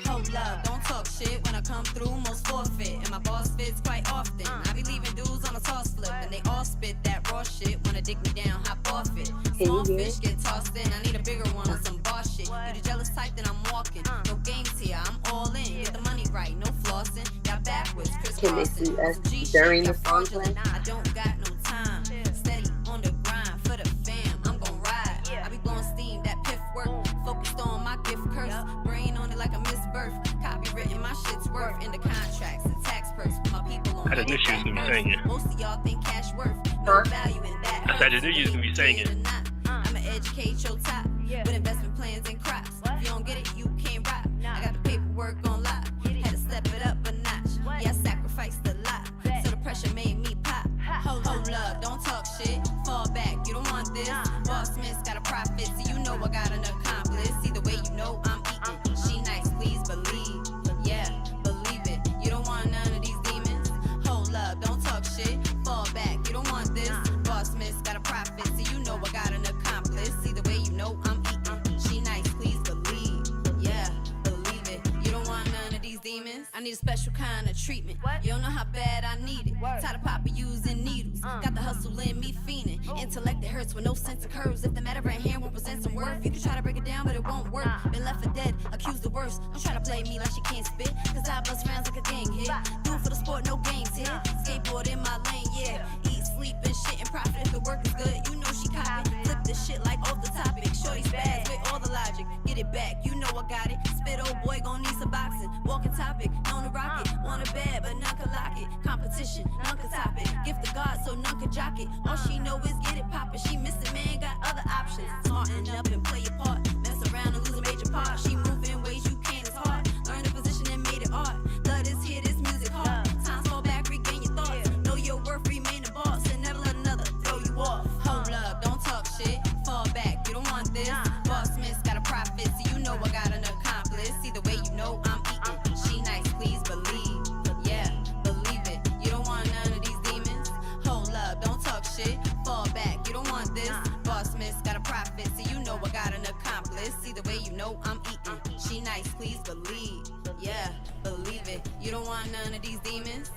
E: Hold up. Don't talk shit when I come through, most forfeit. And my boss fits quite often. I be leaving dudes on a toss flip. And they all spit that raw shit. Wanna dig me down, hop off it. Small fish get tossed in. I need a bigger one on some boss shit. You the jealous type, then I'm walking. No games here, I'm all in. Get the money right, no flossing. Got backwards,
B: Can they see us during the song play?
E: I don't got no time. Steady on the grind for the fam. I'm gon' ride. I be blowing steam, that piff work. Focused on my gift curse. Brain on it like a misbirth. Copywritten, my shit's worth. In the contracts and tax perks. My people on
C: I just knew she was gonna be singing.
E: Most of y'all think cash worth. No value in that.
C: I just knew you was gonna be singing.
E: I'ma educate your top with investment plans and crops. If you don't get it, you can't rock. I got the paperwork on lock. Had to step it up a notch. Yeah, I sacrificed a lot. So the pressure made me pop. Hold up, don't talk shit. Fall back, you don't want this. Boss Smith's got a profit, so you know I got an accomplice. Either way, you know I'm eating. She nice, please believe. Yeah, believe it. You don't want none of these demons. Hold up, don't talk shit. Fall back, you don't want this. Boss Smith's got a profit, so you know I got an accomplice. Either way, you know I'm eating. She nice, please believe. Yeah, believe it. You don't want none of these demons. I need a special kind of treatment. You don't know how bad I need it. Tired of Papa using needles. Got the hustle in me fiending. intellect that hurts with no sense of curves. If the matter at hand won't present some worth, you can try to break it down, but it won't work. Been left for dead, accused the worst. Don't try to play me like she can't spit, cause I bust rounds like a gang hit. Do it for the sport, no games here. Skateboard in my lane, yeah. Eat, sleep, and shit and profit. If the work is good, you know she copy. Flip the shit like off the topic. Shorty's bad, with all the logic. Get it back, you know I got it. Spit, old boy, gon' need some boxing. Walking topic, on the rocket. Want a bad, but none can lock it. Competition, none can top it. Gift to God, so none can jock it. All she know is get it poppin'. She missing, man, got other options. Smarten up and play your part. Mess around and lose a major part. She moving ways you can't, it's hard. Learn the position and made it art. Love this, hear this music hard. Times fall back, regain your thoughts. Know your worth, remain the boss. And never let another throw you off. Hold up, don't talk shit. Fall back, you don't want this. Boss Smith's got a profit, so you know I got an accomplice. See the way you know I'm eating. She nice, please believe. Yeah, believe it. You don't want none of these demons. Hold up, don't talk shit. Fall back, you don't want this. Boss Smith's got a profit, so you know I got an accomplice. See the way you know I'm eating. She nice, please believe. Yeah, believe it. You don't want none of these demons.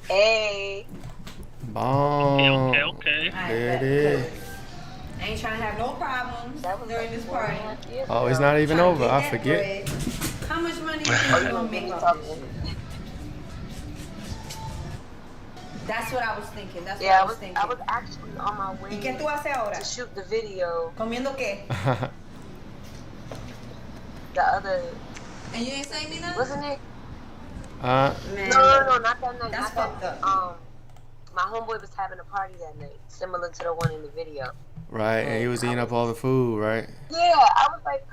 B: Hey.
A: Bomb.
C: Okay.
A: There it is.
F: I ain't trying to have no problems during this party.
A: Oh, it's not even over. I forget.
F: Bread. How much money you think you gonna make off this shit? That's what I was thinking. That's what I was thinking.
B: I was actually on my way
F: ¿Y qué tú haces ahora?
B: to shoot the video.
F: ¿Comiendo qué?
B: The other,
F: And you ain't saying me nothing?
B: wasn't it?
F: Man,
B: No, not that night.
F: that's
B: Not
F: fucked
B: that.
F: up.
B: My homeboy was having a party that night, similar to the one in the video.
A: Right, and he was eating up all the food, right?
B: Yeah, I was like,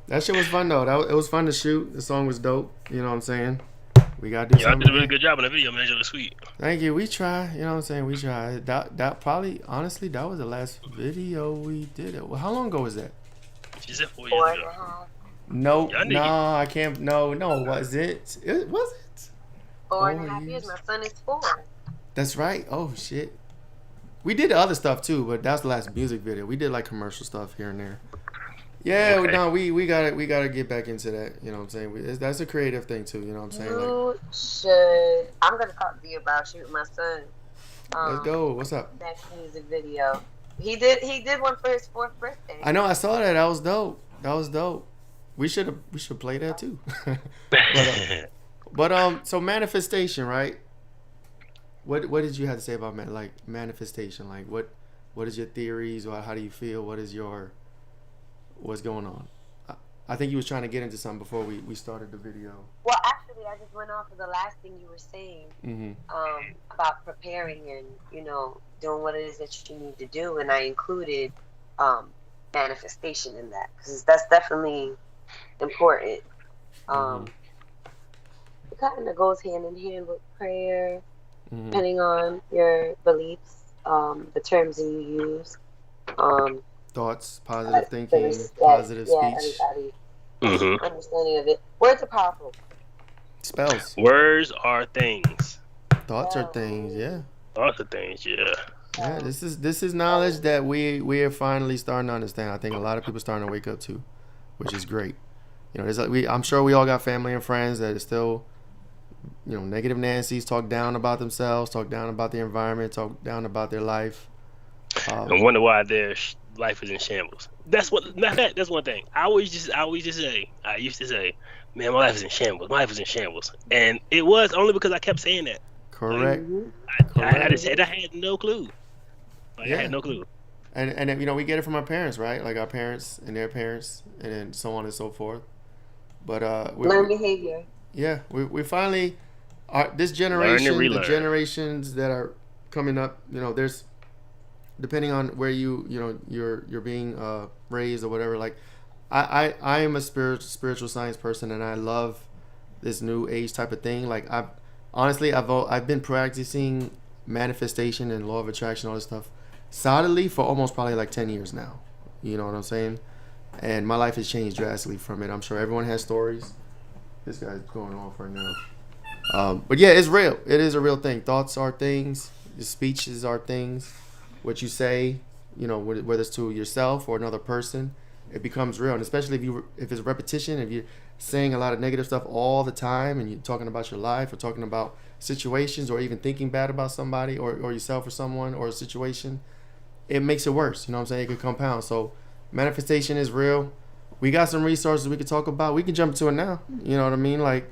A: That shit was fun though. It was fun to shoot. The song was dope. You know what I'm saying? We gotta do
C: Y'all
A: something.
C: did a really good job on the video, man. It was sweet.
A: Thank you. We try. You know what I'm saying? We try. That probably, honestly, that was the last video we did. It. Well, how long ago was that?
C: She said 4
B: 4
C: years
B: and a
C: ago.
B: half.
A: No,
C: Y'all
A: no,
C: niggas-
A: I can't. No, was it? It was it?
B: 4 and a
A: 4
B: half years.
A: years.
B: My son is 4.
A: That's right. Oh shit. We did other stuff too, but that's the last music video. We did like commercial stuff here and there. Yeah,
C: Okay.
A: no, we gotta get back into that. You know what I'm saying? That's a creative thing too. You know what I'm saying? Like,
B: You should. I'm gonna talk to you about shooting my son.
A: let's go. What's up?
B: Next music video. He did one for his 4th birthday.
A: I know. I saw that. That was dope. That was dope. We should play that too. But so manifestation, right? What did you have to say about manifestation? Like what is your theories, or how do you feel? What's going on? I think you was trying to get into something before we started the video.
B: Well, actually, I just went off of the last thing you were saying about preparing and doing what it is that you need to do, and I included manifestation in that because that's definitely important. It kind of goes hand in hand with prayer, depending on your beliefs, the terms that you use.
A: Thoughts, positive thinking, positive speech.
B: Everybody understanding of it. Words are powerful.
A: Spells.
C: Words are things.
A: Thoughts are things. Yeah.
C: Thoughts are things. Yeah.
A: Yeah. This is knowledge that we are finally starting to understand. I think a lot of people starting to wake up to, which is great. You know, I'm sure we all got family and friends that are still, negative Nancy's, talk down about themselves, talk down about the environment, talk down about their life.
C: And wonder why their life is in shambles. That's one thing. I used to say, man, my life is in shambles. My life is in shambles. And it was only because I kept saying that.
A: Correct.
C: I had no clue. I had no clue.
A: And we get it from our parents, right? Like our parents and their parents, and then so on and so forth. But
B: learn behavior.
A: Yeah, we finally this generation, the generations that are coming up. There's depending on where you're being raised or whatever. Like I am a spiritual science person, and I love this new age type of thing. Like I've been practicing manifestation and law of attraction, all this stuff solidly for almost probably like 10 years now. You know what I'm saying? And my life has changed drastically from it. I'm sure everyone has stories. This guy's going off right now. But yeah, it's real. It is a real thing. Thoughts are things. Your speeches are things. What you say, whether it's to yourself or another person, it becomes real. And especially if it's repetition, saying a lot of negative stuff all the time, and you're talking about your life or talking about situations or even thinking bad about somebody or yourself or someone or a situation, it makes it worse. You know what I'm saying? It could compound. So manifestation is real. We got some resources we could talk about. We can jump to it now. You know what I mean? Like,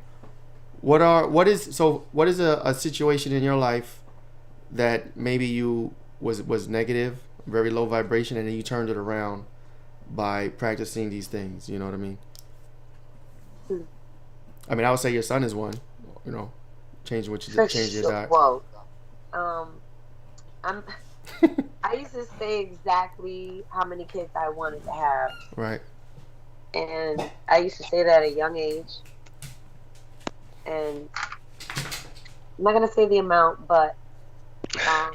A: what is a situation in your life that maybe you was negative, very low vibration, and then you turned it around by practicing these things? You know what I mean? I mean, I would say your son is one. You know, changing what you did, changing your diet.
B: Whoa. I used to say exactly how many kids I wanted to have.
A: Right.
B: And I used to say that at a young age. And I'm not going to say the amount, but I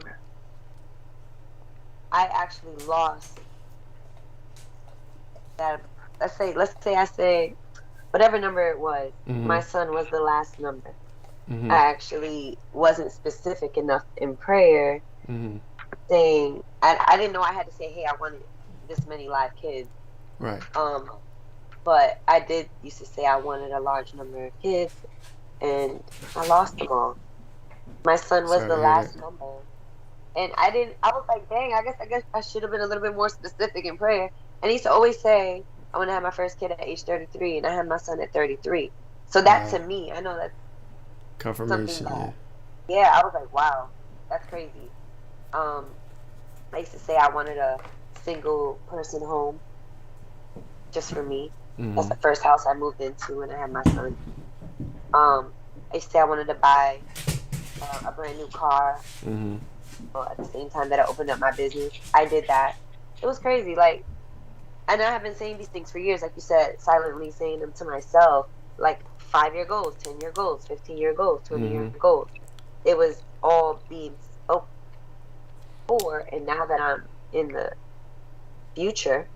B: actually lost that. Let's say I say whatever number it was, my son was the last number. I actually wasn't specific enough in prayer saying, I didn't know I had to say, hey, I wanted this many live kids.
A: Right.
B: But I did used to say I wanted a large number of kids, and I lost them all. My son was the last number. And I was like, dang, I guess I should have been a little bit more specific in prayer. And he used to always say, I want to have my first kid at age 33, and I had my son at 33. So that to me, I know that's
A: confirmation.
B: Yeah, I was like, wow, that's crazy. I used to say I wanted a single person home just for me. That's the first house I moved into when I had my son. I used to say I wanted to buy a brand new car. At the same time that I opened up my business, I did that. It was crazy. Like, and I have been saying these things for years, like you said, silently saying them to myself, like 5-year goals, 10-year goals, 15-year goals, 20-year goals. It was all being spoken for, and now that I'm in the future,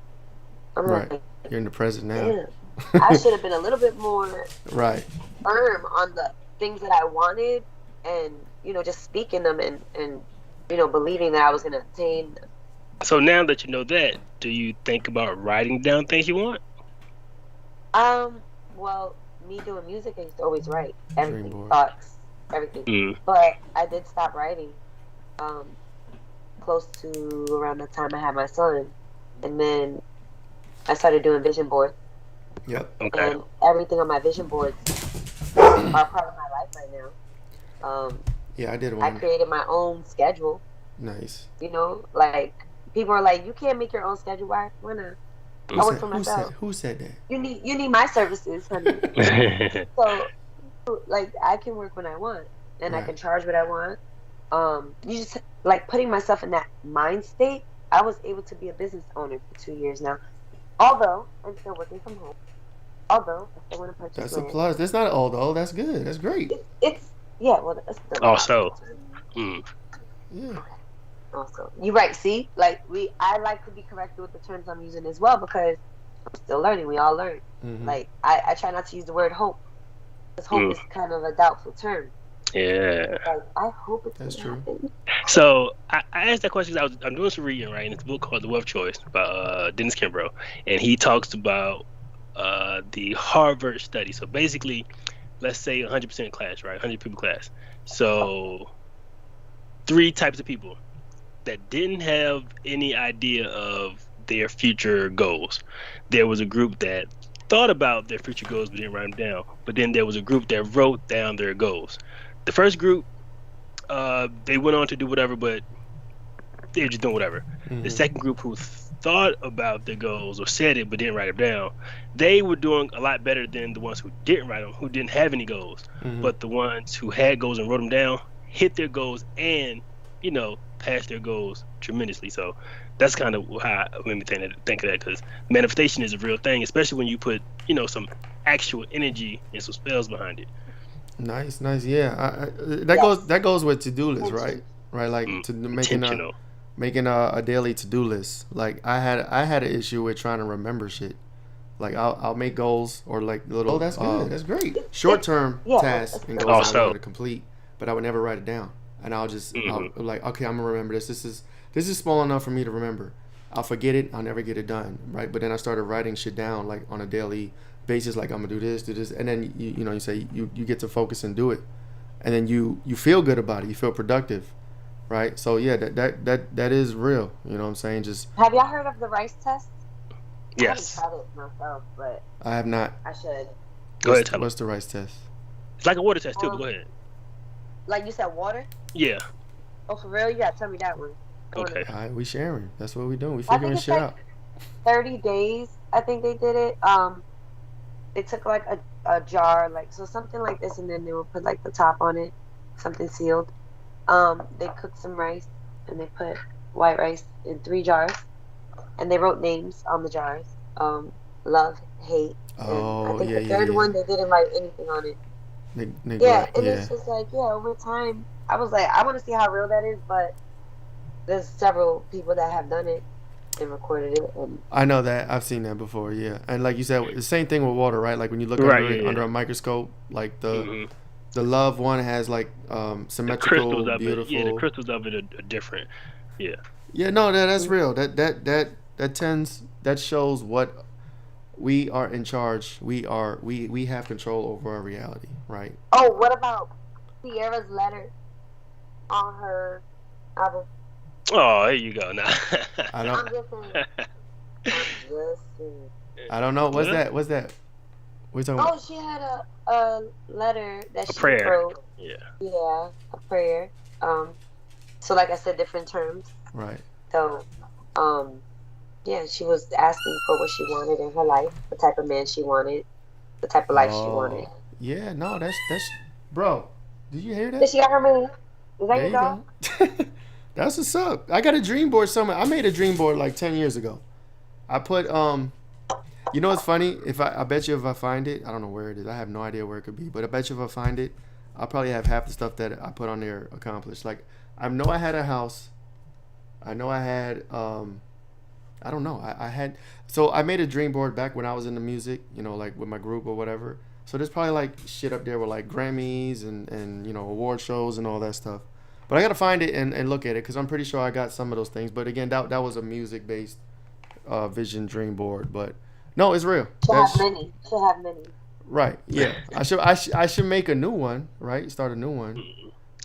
B: I'm like,
A: you're in the present now.
B: Yeah, I should have been a little bit more
A: right
B: firm on the things that I wanted, and just speaking them and believing that I was going to attain them.
C: So now that you know that, do you think about writing down things you want?
B: Well, me doing music, I used to always write everything, thoughts, everything. But I did stop writing close to around the time I had my son, and then I started doing vision boards.
A: Yep.
C: Okay.
B: And everything on my vision boards are part of my life right now.
A: Yeah, I did one.
B: I created my own schedule.
A: Nice.
B: Like, people are like, you can't make your own schedule. Why not? I work for myself.
A: Who said that?
B: You need my services, honey. So, like, I can work when I want, and I can charge what I want. You just, like, putting myself in that mind state. I was able to be a business owner for 2 years now. Although I'm still working from home. Although I still want to purchase
A: That's
B: land.
A: a plus. That's not although. That's good. That's great.
B: It's yeah. Well, that's still
C: also.
A: Yeah.
B: Also, you're right. See, like I like to be corrected with the terms I'm using as well, because I'm still learning. We all learn. Like I try not to use the word hope, because hope is kind of a doubtful term.
C: Yeah.
B: Like, I hope it's
A: That's true.
B: happen.
C: So I asked that question because I'm doing some reading, right? And it's a book called The Wealth Choice by Dennis Kimbrough, and he talks about the Harvard study. So basically, let's say 100% class, right? 100 people class. So 3 types of people that didn't have any idea of their future goals. There was a group that thought about their future goals but didn't write them down. But then there was a group that wrote down their goals. The first group, they went on to do whatever, but they were just doing whatever. The second group, who thought about their goals or said it but didn't write them down, they were doing a lot better than the ones who didn't write them, who didn't have any goals. But the ones who had goals and wrote them down hit their goals and, passed their goals tremendously. So that's kind of how it made me think of that, because manifestation is a real thing, especially when you put, some actual energy and some spells behind it.
A: Nice. Yeah, that goes with to-do list, right? Like to making a daily to-do list. Like I had an issue with trying to remember shit. Like I'll make goals or like little. Oh, that's good. That's great. Short-term tasks and goals I wanted to complete, but I would never write it down. And I'll just I'll, like, okay, I'm gonna remember this. This is small enough for me to remember. I'll forget it. I'll never get it done, right? But then I started writing shit down, like on a daily basis, like I'm gonna do this, and then you say you get to focus and do it, and then you feel good about it, you feel productive, right? So yeah, that is real. You know what I'm saying? Just
B: have y'all heard of the rice test?
C: Yes.
B: I haven't tried it myself, but
A: I have not.
B: I should.
C: Go ahead, tell
A: What's the rice test?
C: It's like a water test too. But go ahead.
B: Like you said, water.
C: Yeah.
B: Oh, for real? You gotta tell me that one.
C: Okay.
A: All right, we sharing. That's what we doing. We
B: I think
A: figuring
B: it's
A: shit
B: like
A: out.
B: 30 days. I think they did it. They took like a jar, like so something like this, and then they would put like the top on it, something sealed. They cooked some rice and they put white rice in 3 jars, and they wrote names on the jars. Love, hate.
A: Oh,
B: I think
A: yeah,
B: the third
A: yeah.
B: one they didn't write anything on it.
A: Yeah,
B: and it's just like, over time, I was like, I want to see how real that is, but there's several people that have done it and recorded it. And
A: I know that. I've seen that before, yeah. And like you said, the same thing with water, right? Like when you look under a microscope, like the love one has like symmetrical, beautiful.
C: Yeah, the crystals of it are different. Yeah.
A: Yeah, no, that's real. That shows what we are in charge. We have control over our reality, right?
B: Oh, what about Sierra's letter on her album?
C: Oh, here you go now.
A: I don't.
B: I'm just saying.
A: I don't know. What's that? What are you talking about?
B: Oh, she had a letter that she
C: prayer.
B: wrote.
C: Yeah.
B: Yeah, a prayer. So like I said, different terms.
A: Right.
B: So, yeah, she was asking for what she wanted in her life, the type of man she wanted, the type of life she wanted.
A: Yeah, no, that's bro. Did you hear that?
B: Did she got her man? Is that
A: There
B: your
A: you
B: dog?
A: go. That's what's up. I got a dream board somewhere. I made a dream board like 10 years ago. I put you know what's funny? I bet you if I find it, I don't know where it is. I have no idea where it could be, but I bet you if I find it, I'll probably have half the stuff that I put on there accomplished. Like I know I had a house. I know I had I don't know. So I made a dream board back when I was in the music, like with my group or whatever. So there's probably like shit up there with like Grammys and award shows and all that stuff. But I gotta find it and look at it because I'm pretty sure I got some of those things. But again, that was a music based vision dream board. But no, it's real.
B: She'll have many.
A: Right. Yeah. I should make a new one. Right. Start a new one.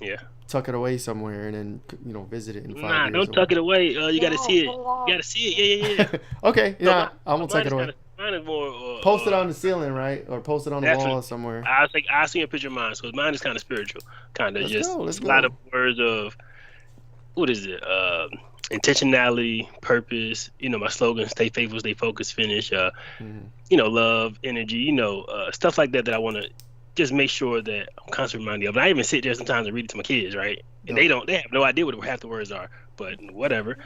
C: Yeah.
A: Tuck it away somewhere and then visit it in 5 years.
C: Nah, don't tuck it away. You gotta see it. You gotta see it. Yeah.
A: Okay. Yeah. I won't tuck it away.
C: Mine is more.
A: Post it on the ceiling, right? Or post it on the wall somewhere.
C: I'll see a picture of mine. So mine is kind of spiritual, kind of
A: Let's
C: a lot of words of what is it? Intentionality, purpose. My slogan: stay faithful, stay focused, finish. Love, energy. Stuff like that I want to just make sure that I'm constantly reminding of. And I even sit there sometimes and read it to my kids, right? And they have no idea what half the words are, but whatever.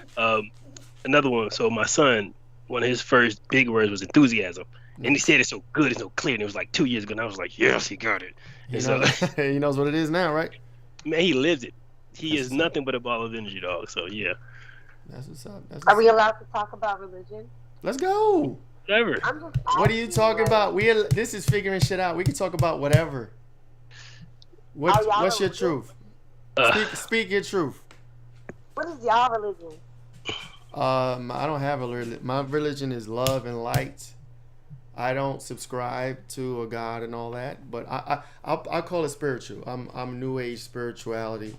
C: Another one. So my son. One of his first big words was enthusiasm. And he said it so good, it's so clear. And it was like 2 years ago. And I was like, yes, he got it.
A: He knows what it is now, right?
C: Man, he lives it. He is nothing but a ball of energy, dog. So, yeah.
A: That's what's up.
B: Are we allowed to talk about religion?
A: Let's go.
C: Whatever.
A: What are you talking about? This is figuring shit out. We can talk about whatever. What's your truth? Speak your truth.
B: What is y'all religion?
A: I don't have a religion. My religion is love and light. I don't subscribe to a God and all that, but I call it spiritual. I'm New Age spirituality,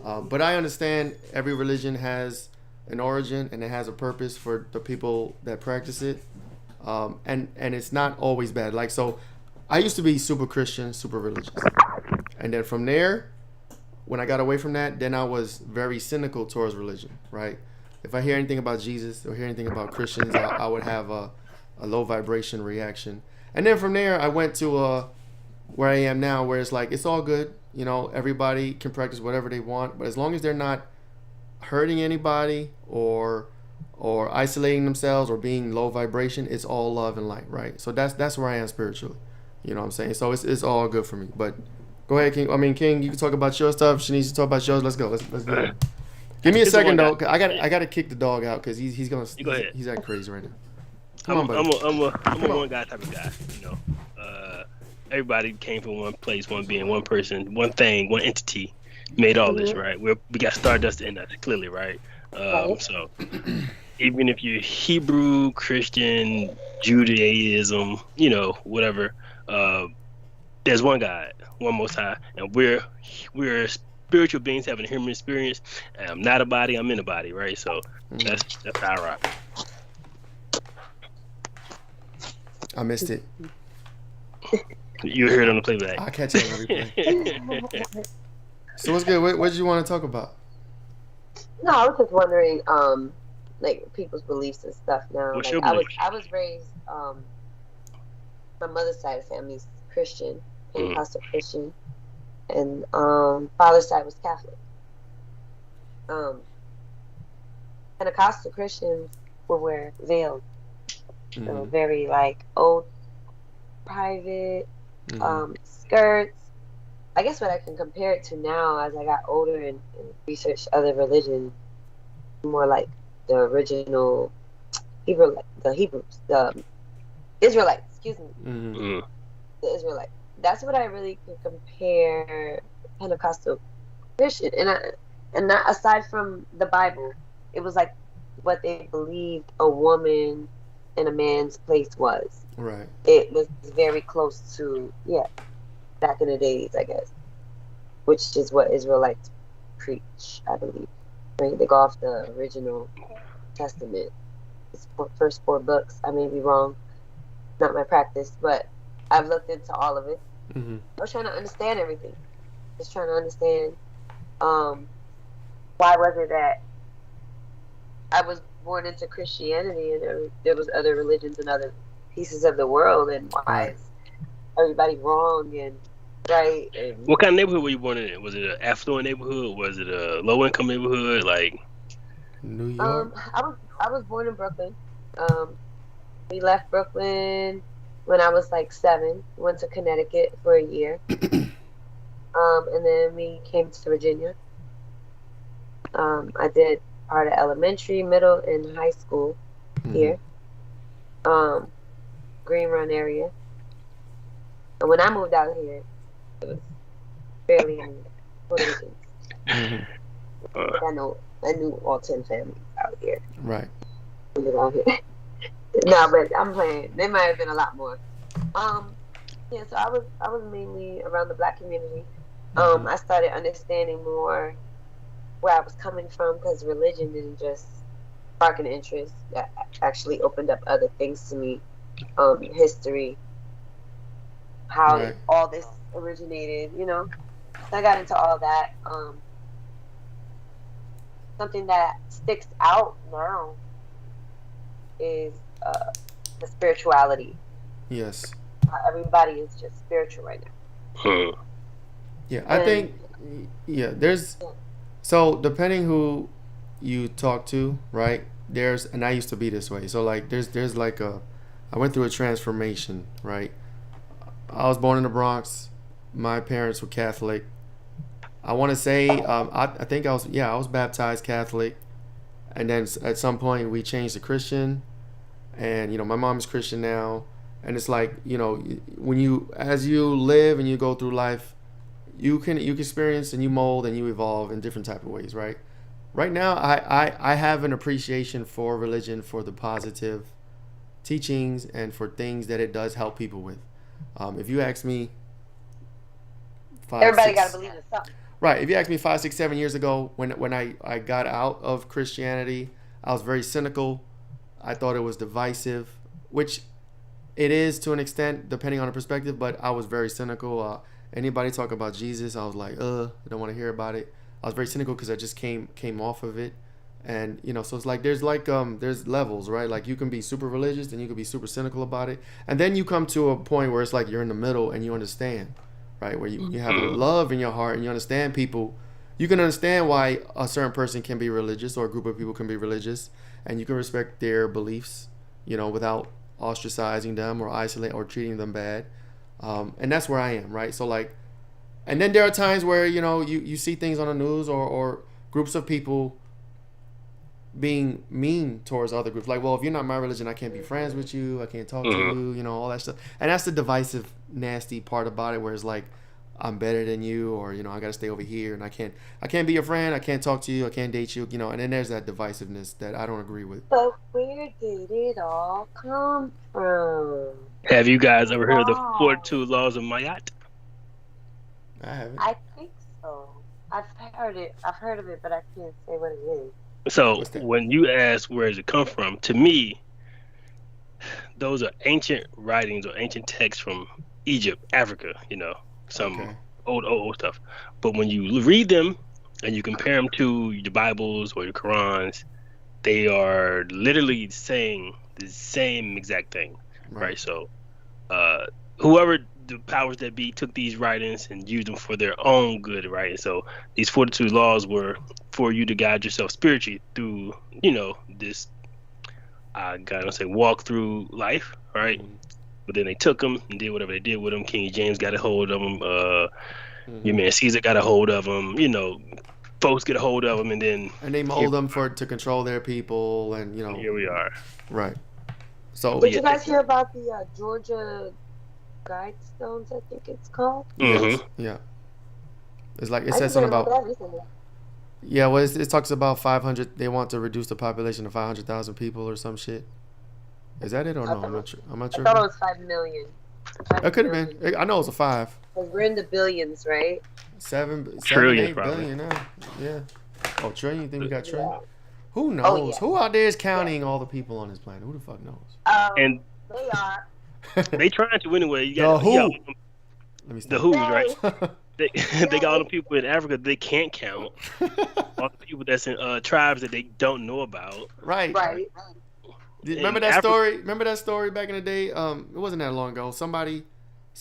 A: but I understand every religion has an origin and it has a purpose for the people that practice it, and it's not always bad. Like so, I used to be super Christian, super religious, and then from there, when I got away from that, then I was very cynical towards religion, right? If I hear anything about Jesus or hear anything about Christians, I would have a low vibration reaction. And then from there, I went to where I am now, where it's like, it's all good. Everybody can practice whatever they want. But as long as they're not hurting anybody or isolating themselves or being low vibration, it's all love and light, right? So that's where I am spiritually. You know what I'm saying? So it's all good for me. But go ahead, King. King, you can talk about your stuff. Shanice, you talk about yours. Let's go. Let's do it. Give me a second though. I gotta kick the dog out because he's acting crazy right now. Come on, buddy.
C: I'm a one guy type of guy. Everybody came from one place, one being, one person, one thing, one entity made all this, right? We got stardust in us clearly, right? So even if you're Hebrew, Christian, Judaism, you know, whatever, there's one God, one Most High, and we're spiritual beings having a human experience. And I'm not a body, I'm in a body, right? So that's how I rock.
A: I missed it.
C: You heard it on the playback.
A: I'll catch it on the replay. So what's good? What did you want to talk about?
B: No, I was just wondering, like people's beliefs and stuff now.
C: What's
B: like,
C: your belief?
B: I was raised, my mother's side of the family is Christian, Pentecostal Christian, and father's side was Catholic. Pentecostal Christians will wear veils, so very like old, private skirts. I guess what I can compare it to now, as I got older and researched other religions, more like the original the Israelites. Excuse me, the Israelites. That's what I really can compare Pentecostal Christian, and not aside from the Bible, it was like what they believed a woman and a man's place was.
A: Right.
B: It was very close to back in the days, I guess, which is what Israelites preach, I believe. Right? They go off the original Testament, it's first 4 books. I may be wrong, not my practice, but I've looked into all of it. I was trying to understand everything. Just trying to understand why was it that I was born into Christianity and there was other religions and other pieces of the world, and why is everybody wrong and right? And
C: what kind of neighborhood were you born in? Was it an affluent neighborhood? Was it a low income neighborhood? Like
A: New York?
B: I was born in Brooklyn. We left Brooklyn when I was like 7. Went to Connecticut for a year. And then we came to Virginia. I did part of elementary, middle, and high school here. Green Run area. And when I moved out here, it was barely any Puerto Ricans. I knew all 10 families out here.
A: Right.
B: Out here. No, but I'm playing. There might have been a lot more. So I was mainly around the Black community. I started understanding more where I was coming from, because religion didn't just spark an interest. That actually opened up other things to me. History, how all this originated, you know. So I got into all that. Something that sticks out now is the spirituality.
A: Yes.
B: Everybody is just spiritual right now.
A: Yeah, I think there's so depending who you talk to, right? And I used to be this way. So like there's like I went through a transformation, right? I was born in the Bronx. My parents were Catholic. I want to say I think I was baptized Catholic, and then at some point we changed to Christian, and you know my mom's Christian now, and it's like, you know, as you live and you go through life, you can experience and you mold and you evolve in different type of ways, right? Right now I have an appreciation for religion, for the positive teachings and for things that it does help people with. If you ask me,
B: everybody got to believe in something.
A: Right. If you asked me 5, 6, 7 years ago when I got out of Christianity, I was very cynical. I thought it was divisive, which it is to an extent, depending on the perspective, but I was very cynical. Anybody talk about Jesus, I was like, I don't want to hear about it. I was very cynical because I just came off of it. And, you know, so it's like there's levels, right? Like you can be super religious and you can be super cynical about it. And then you come to a point where it's like you're in the middle and you understand, right? Where you have love in your heart and you understand people. You can understand why a certain person can be religious or a group of people can be religious, and you can respect their beliefs, you know, without ostracizing them or isolating or treating them bad. And that's where I am, right? So like, and then there are times where, you know, you see things on the news or groups of people being mean towards other groups. Like, well, if you're not my religion, I can't be friends with you. I can't talk to you, you know, all that stuff. And that's the divisive, nasty part about it, where it's like, I'm better than you, or I got to stay over here, and I can't be your friend, I can't talk to you, I can't date you, and then there's that divisiveness that I don't agree with.
B: But where did it all come from?
C: Have you guys ever heard of the 42 Laws of Maat?
A: I haven't.
B: I think so. I've heard of it, but I can't say what it is.
C: So when you ask where does it come from, to me, those are ancient writings or ancient texts from Egypt, Africa, some old stuff. But when you read them and you compare them to the Bibles or the Qurans, they are literally saying the same exact thing, right? So whoever the powers that be took these writings and used them for their own good, right? And so these 42 laws were for you to guide yourself spiritually through, this, walk through life, right? Mm-hmm. But then they took them and did whatever they did with them. King James got a hold of them. Your man Caesar got a hold of them. Folks get a hold of them, and then
A: they mold them to control their people, and
C: here we are.
A: Right. So
B: did you guys hear about the Georgia Guidestones? I think it's called.
C: Mm-hmm.
A: Yeah. It's like it says something about. Yeah, well, it talks about 500. They want to reduce the population to 500,000 people or some shit. Is that it or no? I'm not sure.
B: I thought it was 5 million.
A: It could have been. I know it was a 5.
B: Because we're in the billions, right?
A: 7,
C: trillion,
A: 8
C: probably.
A: billion now. Yeah. Oh, trillion? You think we got trillion?
B: Yeah.
A: Who knows? Oh, yeah. Who out there is counting all the people on this planet? Who the fuck knows?
C: And
B: they are.
C: They trying to anyway. You got
A: the Who.
C: Let me stop. The Who's right. They got all the people in Africa they can't count. All the people that's in tribes that they don't know about.
A: Right. Remember that story? Remember that story back in the day? It wasn't that long ago. Somebody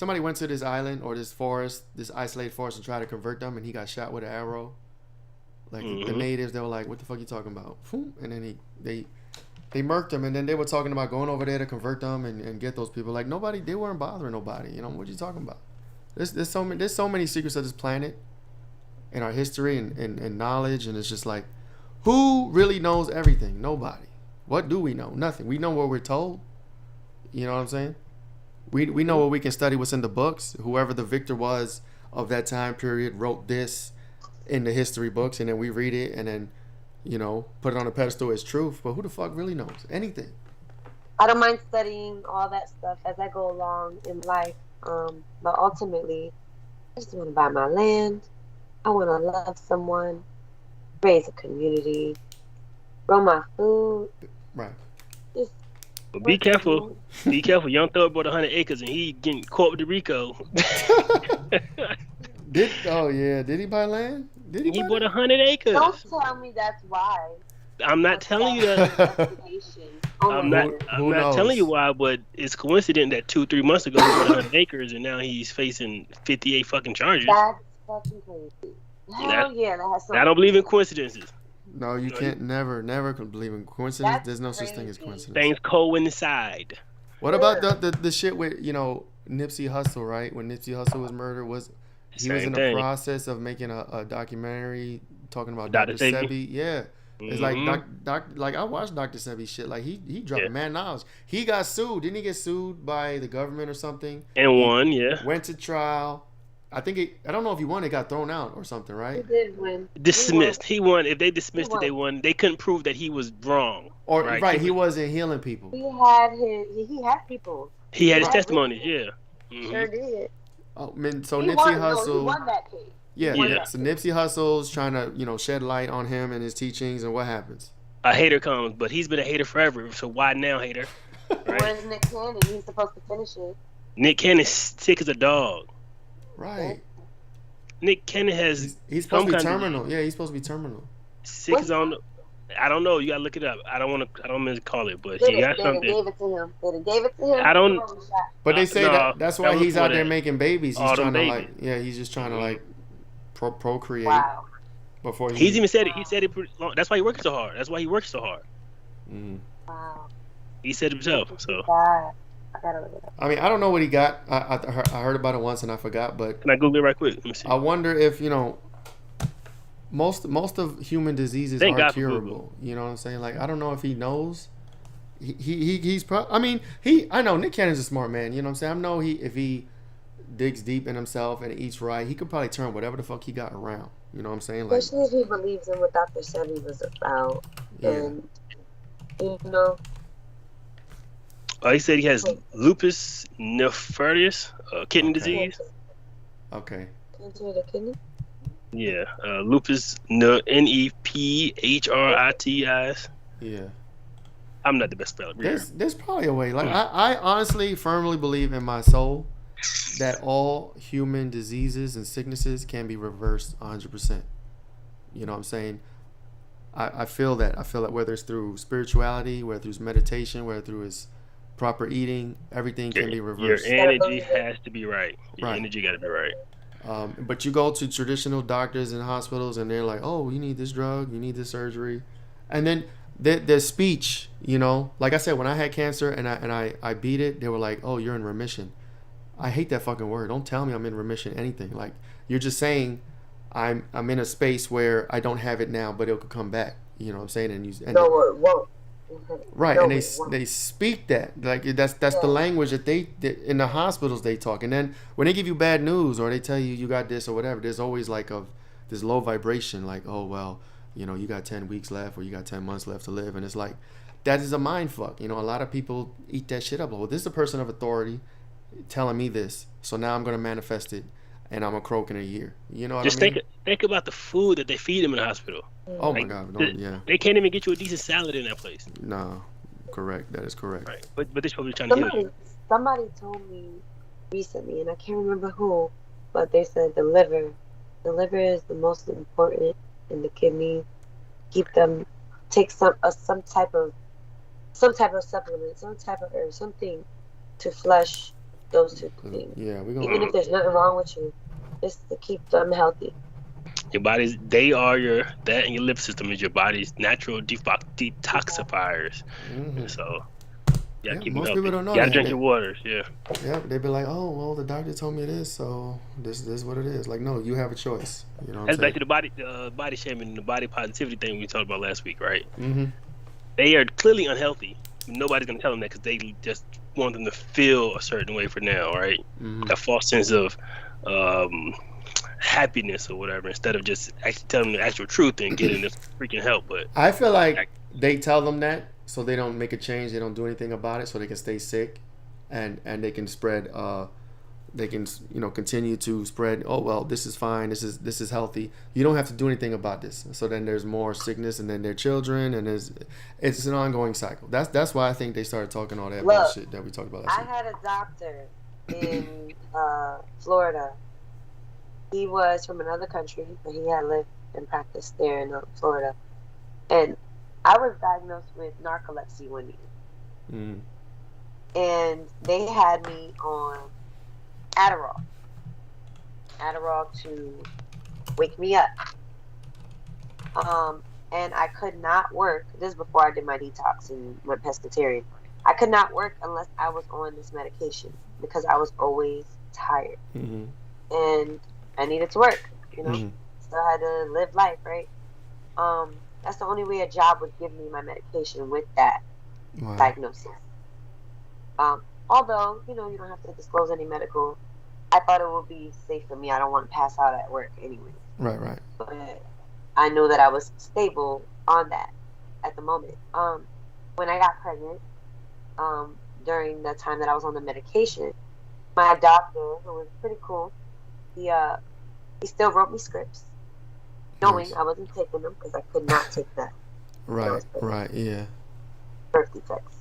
A: went to this island or this forest, this isolated forest, and tried to convert them, and he got shot with an arrow. Like the natives, they were like, "What the fuck you talking about?" And then they murked him, and then they were talking about going over there to convert them and get those people. Like they weren't bothering nobody. What you talking about? There's so many secrets of this planet, and our history and knowledge, and it's just like, who really knows everything? Nobody. What do we know? Nothing. We know what we're told. You know what I'm saying? We know what we can study, what's in the books. Whoever the victor was of that time period wrote this in the history books, and then we read it and then, put it on a pedestal as truth. But who the fuck really knows anything?
B: I don't mind studying all that stuff as I go along in life. But ultimately, I just want to buy my land. I want to love someone, raise a community, grow my food.
A: Right.
C: But be careful. Be careful. Young Thug bought 100 acres and he getting caught with the RICO.
A: Did he buy land?
C: He bought 100 acres.
B: Don't tell me that's why.
C: I'm not telling you that. I'm not telling you why, but it's coincident that 2-3 months ago he bought 100 acres and now he's facing 58 fucking charges.
B: That's fucking crazy. Hell yeah, that has something.
C: I don't believe in coincidences.
A: No, you can't never believe in coincidence. There's no such thing as coincidence.
C: Things coincide.
A: What about the shit with Nipsey Hussle, right? When Nipsey Hussle was murdered, he was in the process of making a documentary talking about Dr. Sebi. Yeah. It's like like I watched Dr. Sebi's shit. Like he dropped mad knowledge. He got sued. Didn't he get sued by the government or something?
C: And won, yeah.
A: Went to trial. I don't know if he won. It got thrown out or something, right?
B: He did win.
C: Dismissed. He won. If they dismissed it, they won. They couldn't prove that he was wrong.
A: Or right, he wasn't healing people.
B: He had people.
C: He had his testimonies. Yeah.
B: Sure did.
A: Oh man, so Nipsey Hussle.
B: He won that case.
A: Yeah. So Nipsey Hussle's trying to shed light on him and his teachings, and what happens?
C: A hater comes, but he's been a hater forever. So why now, hater?
B: Right? Where's Nick Cannon? He's supposed to finish it.
C: Nick Cannon's sick as a dog.
A: Right.
C: Nick Cannon has.
A: He's supposed to be terminal. Yeah, he's supposed to be terminal.
C: Sick as on. I don't know. You gotta look it up. I don't mean to call it, but he got something.
B: They gave it to him. They gave it to him.
C: I don't.
A: But they say that's why he's out there making babies. He's trying to he's just trying to procreate. Wow. Before
C: he's even said it. He said it pretty long. That's why he works so hard.
B: Wow.
C: He said it himself. So.
A: I mean, I don't know what he got. I heard about it once and I forgot. But
C: can I Google it right quick? Let me see.
A: I wonder if most of human diseases are curable. You know what I'm saying? Like, I don't know if he knows. He's probably. I mean, I know Nick Cannon's a smart man. You know what I'm saying? I know if he digs deep in himself and eats right, he could probably turn whatever the fuck he got around. You know what I'm saying? Like,
B: especially if he believes in what Dr. said he was about.
A: Yeah.
B: And, you know.
C: He said he has lupus nephritis, kidney disease.
A: Okay.
B: Cancer of the kidney?
C: Yeah, lupus, NEPHRITIS.
A: Yeah.
C: I'm not the best speller.
A: There's probably a way. Like, I honestly firmly believe in my soul that all human diseases and sicknesses can be reversed 100%. You know what I'm saying? I feel that. I feel that whether it's through spirituality, whether it's meditation, whether through his proper eating, everything can be reversed.
C: Your energy has to be right. Your energy got to be right.
A: But you go to traditional doctors and hospitals, and they're like, "Oh, you need this drug, you need this surgery," and then their speech, you know, like I said, when I had cancer and I beat it, they were like, "Oh, you're in remission." I hate that fucking word. Don't tell me I'm in remission. Anything. Like, you're just saying I'm in a space where I don't have it now, but it could come back. You know what I'm saying? And it won't. Right, and they speak that, like, that's the language that they in the hospitals they talk. And then when they give you bad news or they tell you got this or whatever, there's always like this low vibration, like, oh well, you know, you got 10 weeks left or you got 10 months left to live, and it's like, that is a mind fuck. You know, a lot of people eat that shit up. Well, this is a person of authority telling me this, so now I'm gonna manifest it, and I'm a croak in a year. You know what I mean?
C: Think about the food that they feed them in the hospital.
A: Oh my God, yeah.
C: They can't even get you a decent salad in that place.
A: No, correct. That is correct.
C: Right, but they're probably trying to heal you.
B: Somebody told me recently, and I can't remember who, but they said the liver is the most important, and the kidney. Keep them, take some type of supplement, some type of herb, something to flush those two things.
A: Yeah,
B: even if there's nothing wrong with you, just to keep them healthy.
C: Your body's, and your liver system is your body's natural detoxifiers.
A: Mm-hmm.
C: So, yeah, keep
A: most
C: them
A: people
C: healthy.
A: don't know.
C: You gotta drink your waters. Yeah.
A: Yeah, they'd be like, oh well, the doctor told me this, so this is what it is. Like, no, you have a choice. You know what I'm saying?
C: Back to the body shaming, the body positivity thing we talked about last week, right?
A: Mm-hmm.
C: They are clearly unhealthy. Nobody's gonna tell them that because they just want them to feel a certain way for now, right?
A: Mm-hmm.
C: That false sense of happiness or whatever, instead of just actually telling them the actual truth and getting this freaking help. But
A: I feel like they tell them that so they don't make a change, they don't do anything about it, so they can stay sick, and they can spread. They can, you know, continue to spread. Oh well, this is fine. This is healthy. You don't have to do anything about this. So then there's more sickness, and then their children, and it's an ongoing cycle. That's why I think they started talking all that bullshit that we talked about last week.
B: I had a doctor in Florida. He was from another country, but he had lived and practiced there in Florida. And I was diagnosed with narcolepsy one year.
A: Mm.
B: And they had me on Adderall to wake me up. And I could not work. This is before I did my detox and went pescatarian. I could not work unless I was on this medication because I was always tired.
A: Mm-hmm.
B: And I needed to work, you know.
A: Mm-hmm.
B: Still had to live life, right? That's the only way a job would give me my medication with that diagnosis. Although, you know, you don't have to disclose any medical. I thought it would be safe for me. I don't want to pass out at work anyway.
A: Right.
B: But I know that I was stable on that at the moment. When I got pregnant, during the time that I was on the medication, my doctor, who was pretty cool, he still wrote me scripts, knowing I wasn't taking them because I could not take that.
A: Right, yeah.
B: Birth defects.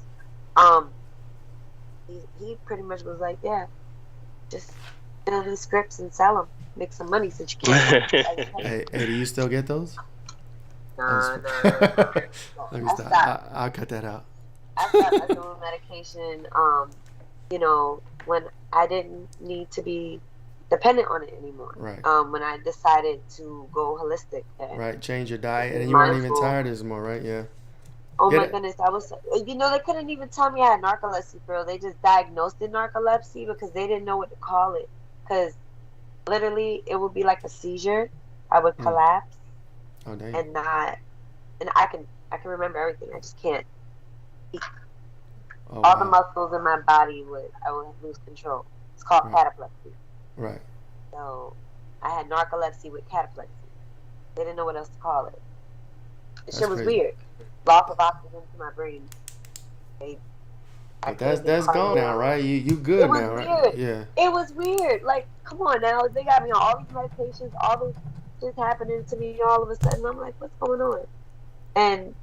B: He pretty much was like, yeah, just fill these scripts and sell them, make some money since you can't.
A: Hey, do you still get those?
B: No.
A: Let me stop. I'll cut that out.
B: I stopped doing medication, you know, when I didn't need to be dependent on it anymore.
A: Right.
B: When I decided to go holistic.
A: Right. Change your diet, and you weren't even tired anymore, right? Yeah.
B: Oh my goodness, I was. You know, they couldn't even tell me I had narcolepsy, bro. They just diagnosed it narcolepsy because they didn't know what to call it. Because literally, it would be like a seizure. I would collapse.
A: Oh damn.
B: And I can remember everything. I just can't. All the muscles in my body I would lose control. It's called cataplexy.
A: Right.
B: So I had narcolepsy with cataplexy. They didn't know what else to call it. The shit was weird. Loss of oxygen to my brain.
A: But that's gone now, right? You good now, right?
B: Weird.
A: Yeah.
B: It was weird. Like, come on now. They got me on all these medications, all this shit happening to me all of a sudden. I'm like, what's going on? And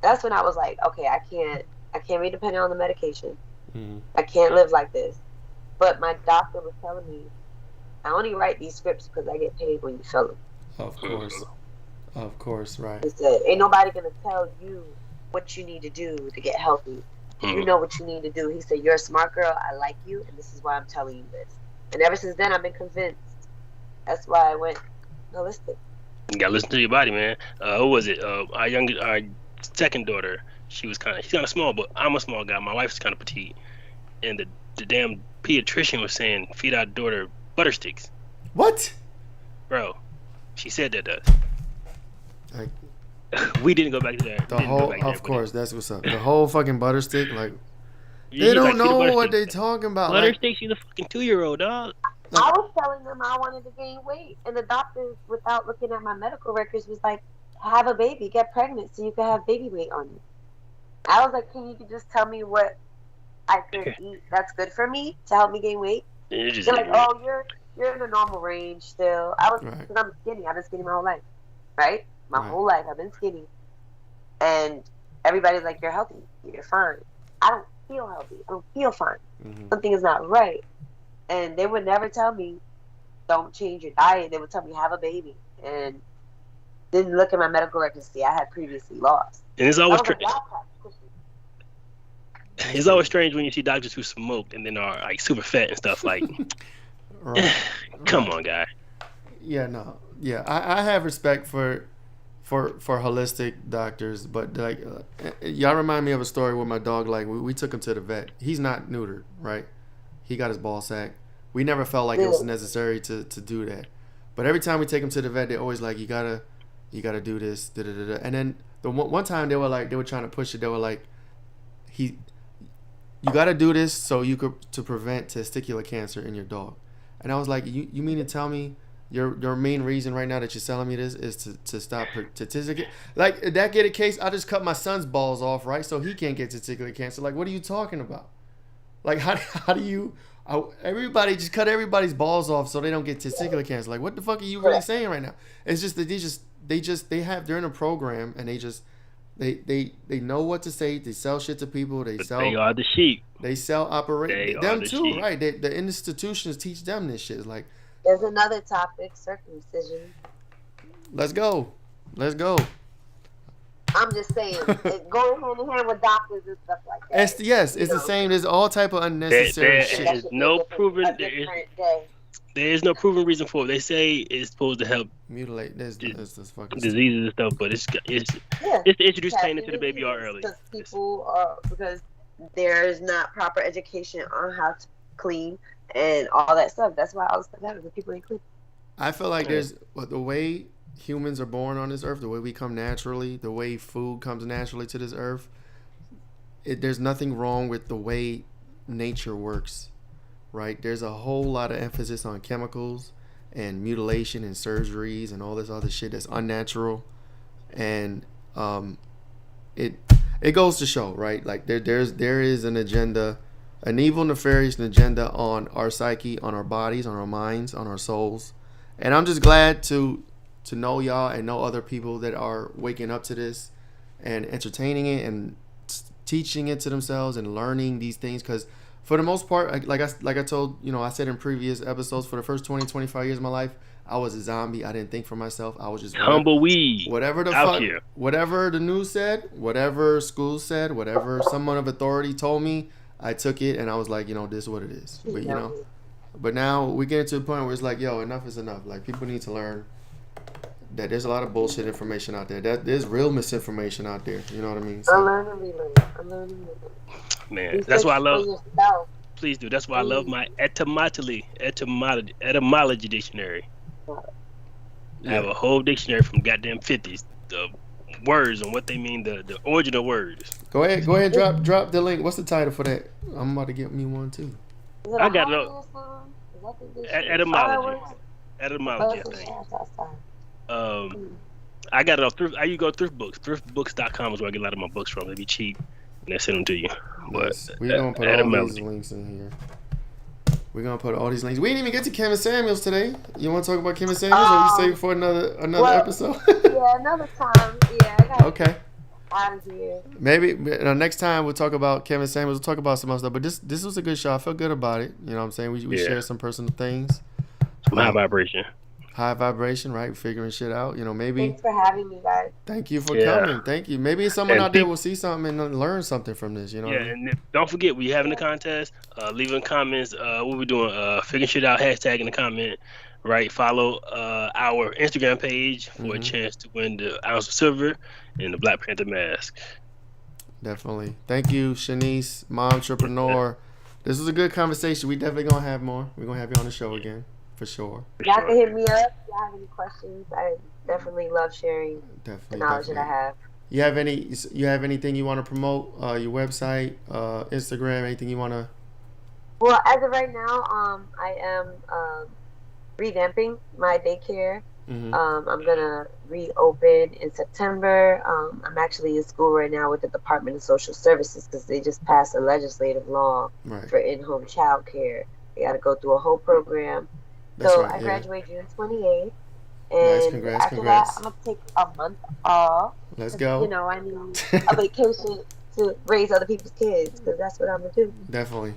B: that's when I was like, okay, I can't be dependent on the medication.
A: Mm-hmm.
B: I can't live like this. But my doctor was telling me, I only write these scripts because I get paid when you fill them.
A: Of course, right.
B: He said, ain't nobody gonna tell you what you need to do to get healthy. You know what you need to do. He said, you're a smart girl. I like you, and this is why I'm telling you this. And ever since then, I've been convinced. That's why I went holistic.
C: You gotta listen to your body, man. Who was it? Our second daughter. She's kind of small, but I'm a small guy. My wife's kind of petite, and the damn pediatrician was saying feed our daughter butter sticks.
A: What?
C: Bro, she said that to us. We didn't go back to that.
A: Of course, that's what's up. The whole fucking butter stick, like they don't know what they talking about.
C: Butter stick, she's a fucking 2-year-old dog.
B: I was telling them I wanted to gain weight, and the doctors, without looking at my medical records, was like, have a baby, get pregnant so you can have baby weight on you. I was like, can you just tell me what I could eat that's good for me to help me gain weight? They're like, oh, you're in a normal range still. Because I'm skinny. I've been skinny my whole life, right? My whole life I've been skinny. And everybody's like, you're healthy, you're fine. I don't feel healthy. I don't feel fine. Mm-hmm. Something is not right. And they would never tell me, don't change your diet. They would tell me, have a baby. And didn't look at my medical records to see I had previously lost. And
C: it's always strange. It's always strange when you see doctors who smoke and then are like super fat and stuff. Like, come on, guy.
A: Yeah, no, yeah. I have respect for holistic doctors, but like, y'all remind me of a story with my dog. Like, we took him to the vet. He's not neutered, right? He got his ball sack. We never felt like it was necessary to do that. But every time we take him to the vet, they always like, you gotta do this, da-da-da-da. And then the one time they were trying to push it. They were like, you got to do this to prevent testicular cancer in your dog. And I was like, you mean to tell me your main reason right now that you're selling me this is to stop testicular? Like, if that get a case, I just cut my son's balls off, right? So he can't get testicular cancer. Like, what are you talking about? Like, how do you... everybody just cut everybody's balls off so they don't get testicular cancer. Like, what the fuck are you really saying right now? It's just that they're in a program and they know what to say. They sell shit to people. They
C: are the sheep.
A: They sell operate them too, sheep. Right? The institutions teach them this shit. Like,
B: there's another topic: circumcision.
A: Let's go.
B: I'm just saying, it goes hand in hand with doctors and stuff like that.
A: It's the same. There's all type of unnecessary shit.
C: There's no proven. There is no proven reason for it. They say it's supposed to help
A: mutilate this fucking
C: diseases and stuff, but it's to introduce pain into the baby early.
B: Because there's not proper education on how to clean and all that stuff. That's why all the stuff happens when people ain't clean.
A: I feel like there's the way humans are born on this earth, the way we come naturally, the way food comes naturally to this earth. There's nothing wrong with the way nature works. Right, there's a whole lot of emphasis on chemicals and mutilation and surgeries and all this other shit that's unnatural, and it goes to show, right? Like there is an agenda, an evil, nefarious agenda on our psyche, on our bodies, on our minds, on our souls, and I'm just glad to know y'all and know other people that are waking up to this and entertaining it and teaching it to themselves and learning these things, because for the most part, like I told, I said in previous episodes, for the first 20, 25 years of my life, I was a zombie. I didn't think for myself. I was just
C: tumbleweed.
A: Whatever the fuck, whatever the news said, whatever school said, whatever someone of authority told me, I took it and I was like, this is what it is. But now we get into a point where it's like, enough is enough. Like, people need to learn that there's a lot of bullshit information out there. That there's real misinformation out there. You know what I mean? So,
B: I'm learning.
C: Man, that's why I love. Please do. That's why I love my etymology dictionary. I have a whole dictionary from goddamn 50s, the words and what they mean, the origin of words.
A: Go ahead, drop the link. What's the title for that? I'm about to get me one too.
C: I got no. Etymology. Etymology, I think. I got it off thrift. I go thrift books. Thriftbooks.com is where I get a lot of my books from. They be cheap, and they send them to you. But
A: we're gonna put all these links in here. We're gonna put all these links. We didn't even get to Kim and Samuels today. You want to talk about Kim and Samuels, or we save it for another episode?
B: Yeah, another time. Yeah.
A: Okay.
B: Out of here.
A: Maybe next time we'll talk about Kim and Samuels. We'll talk about some other stuff. But this was a good show. I felt good about it. You know what I'm saying? We shared some personal things.
C: Some high vibration.
A: High vibration, right? Figuring shit out. You know, maybe.
B: Thanks for having me, guys.
A: Thank you for coming. Thank you. Maybe someone out there will see something and learn something from this. You know.
C: Yeah, and don't forget we having a contest. Leaving comments. What we doing? Figuring shit out. Hashtag in the comment. Right. Follow our Instagram page for a chance to win the ounce of silver and the Black Panther mask.
A: Definitely. Thank you, Shanise, Momtrepreneur. This was a good conversation. We definitely gonna have more. We're gonna have you on the show again. For sure.
B: Y'all can hit me up if y'all have any questions. I definitely love sharing the knowledge that I have.
A: You have anything you want to promote? Your website, Instagram, anything you want to?
B: Well, as of right now, I am revamping my daycare. I'm gonna reopen in September. I'm actually in school right now with the Department of Social Services because they just passed a legislative law for in-home child care. You got to go through a whole program. I graduate June 28th. And after that, I'm going to take a month off.
A: Let's go.
B: You know, I need a vacation to raise other people's kids because that's what I'm going to do.
A: Definitely.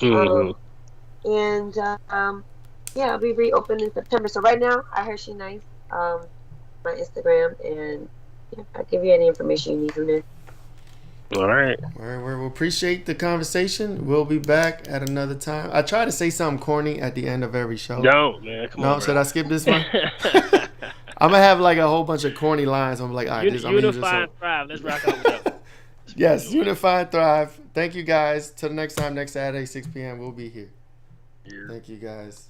B: I'll be reopened in September. So right now, I heard she nice. My Instagram, and I'll give you any information you need from there.
C: All right.
A: We appreciate the conversation. We'll be back at another time. I try to say something corny at the end of every show.
C: Don't, man. Come on.
A: No, should I skip this one? I'm gonna have like a whole bunch of corny lines. I'm like, all right,
C: unify and thrive. Let's rock out with that.
A: Yes, unify and thrive. Thank you guys. Till the next time, next Saturday, 6 p.m. We'll be here. Thank you guys.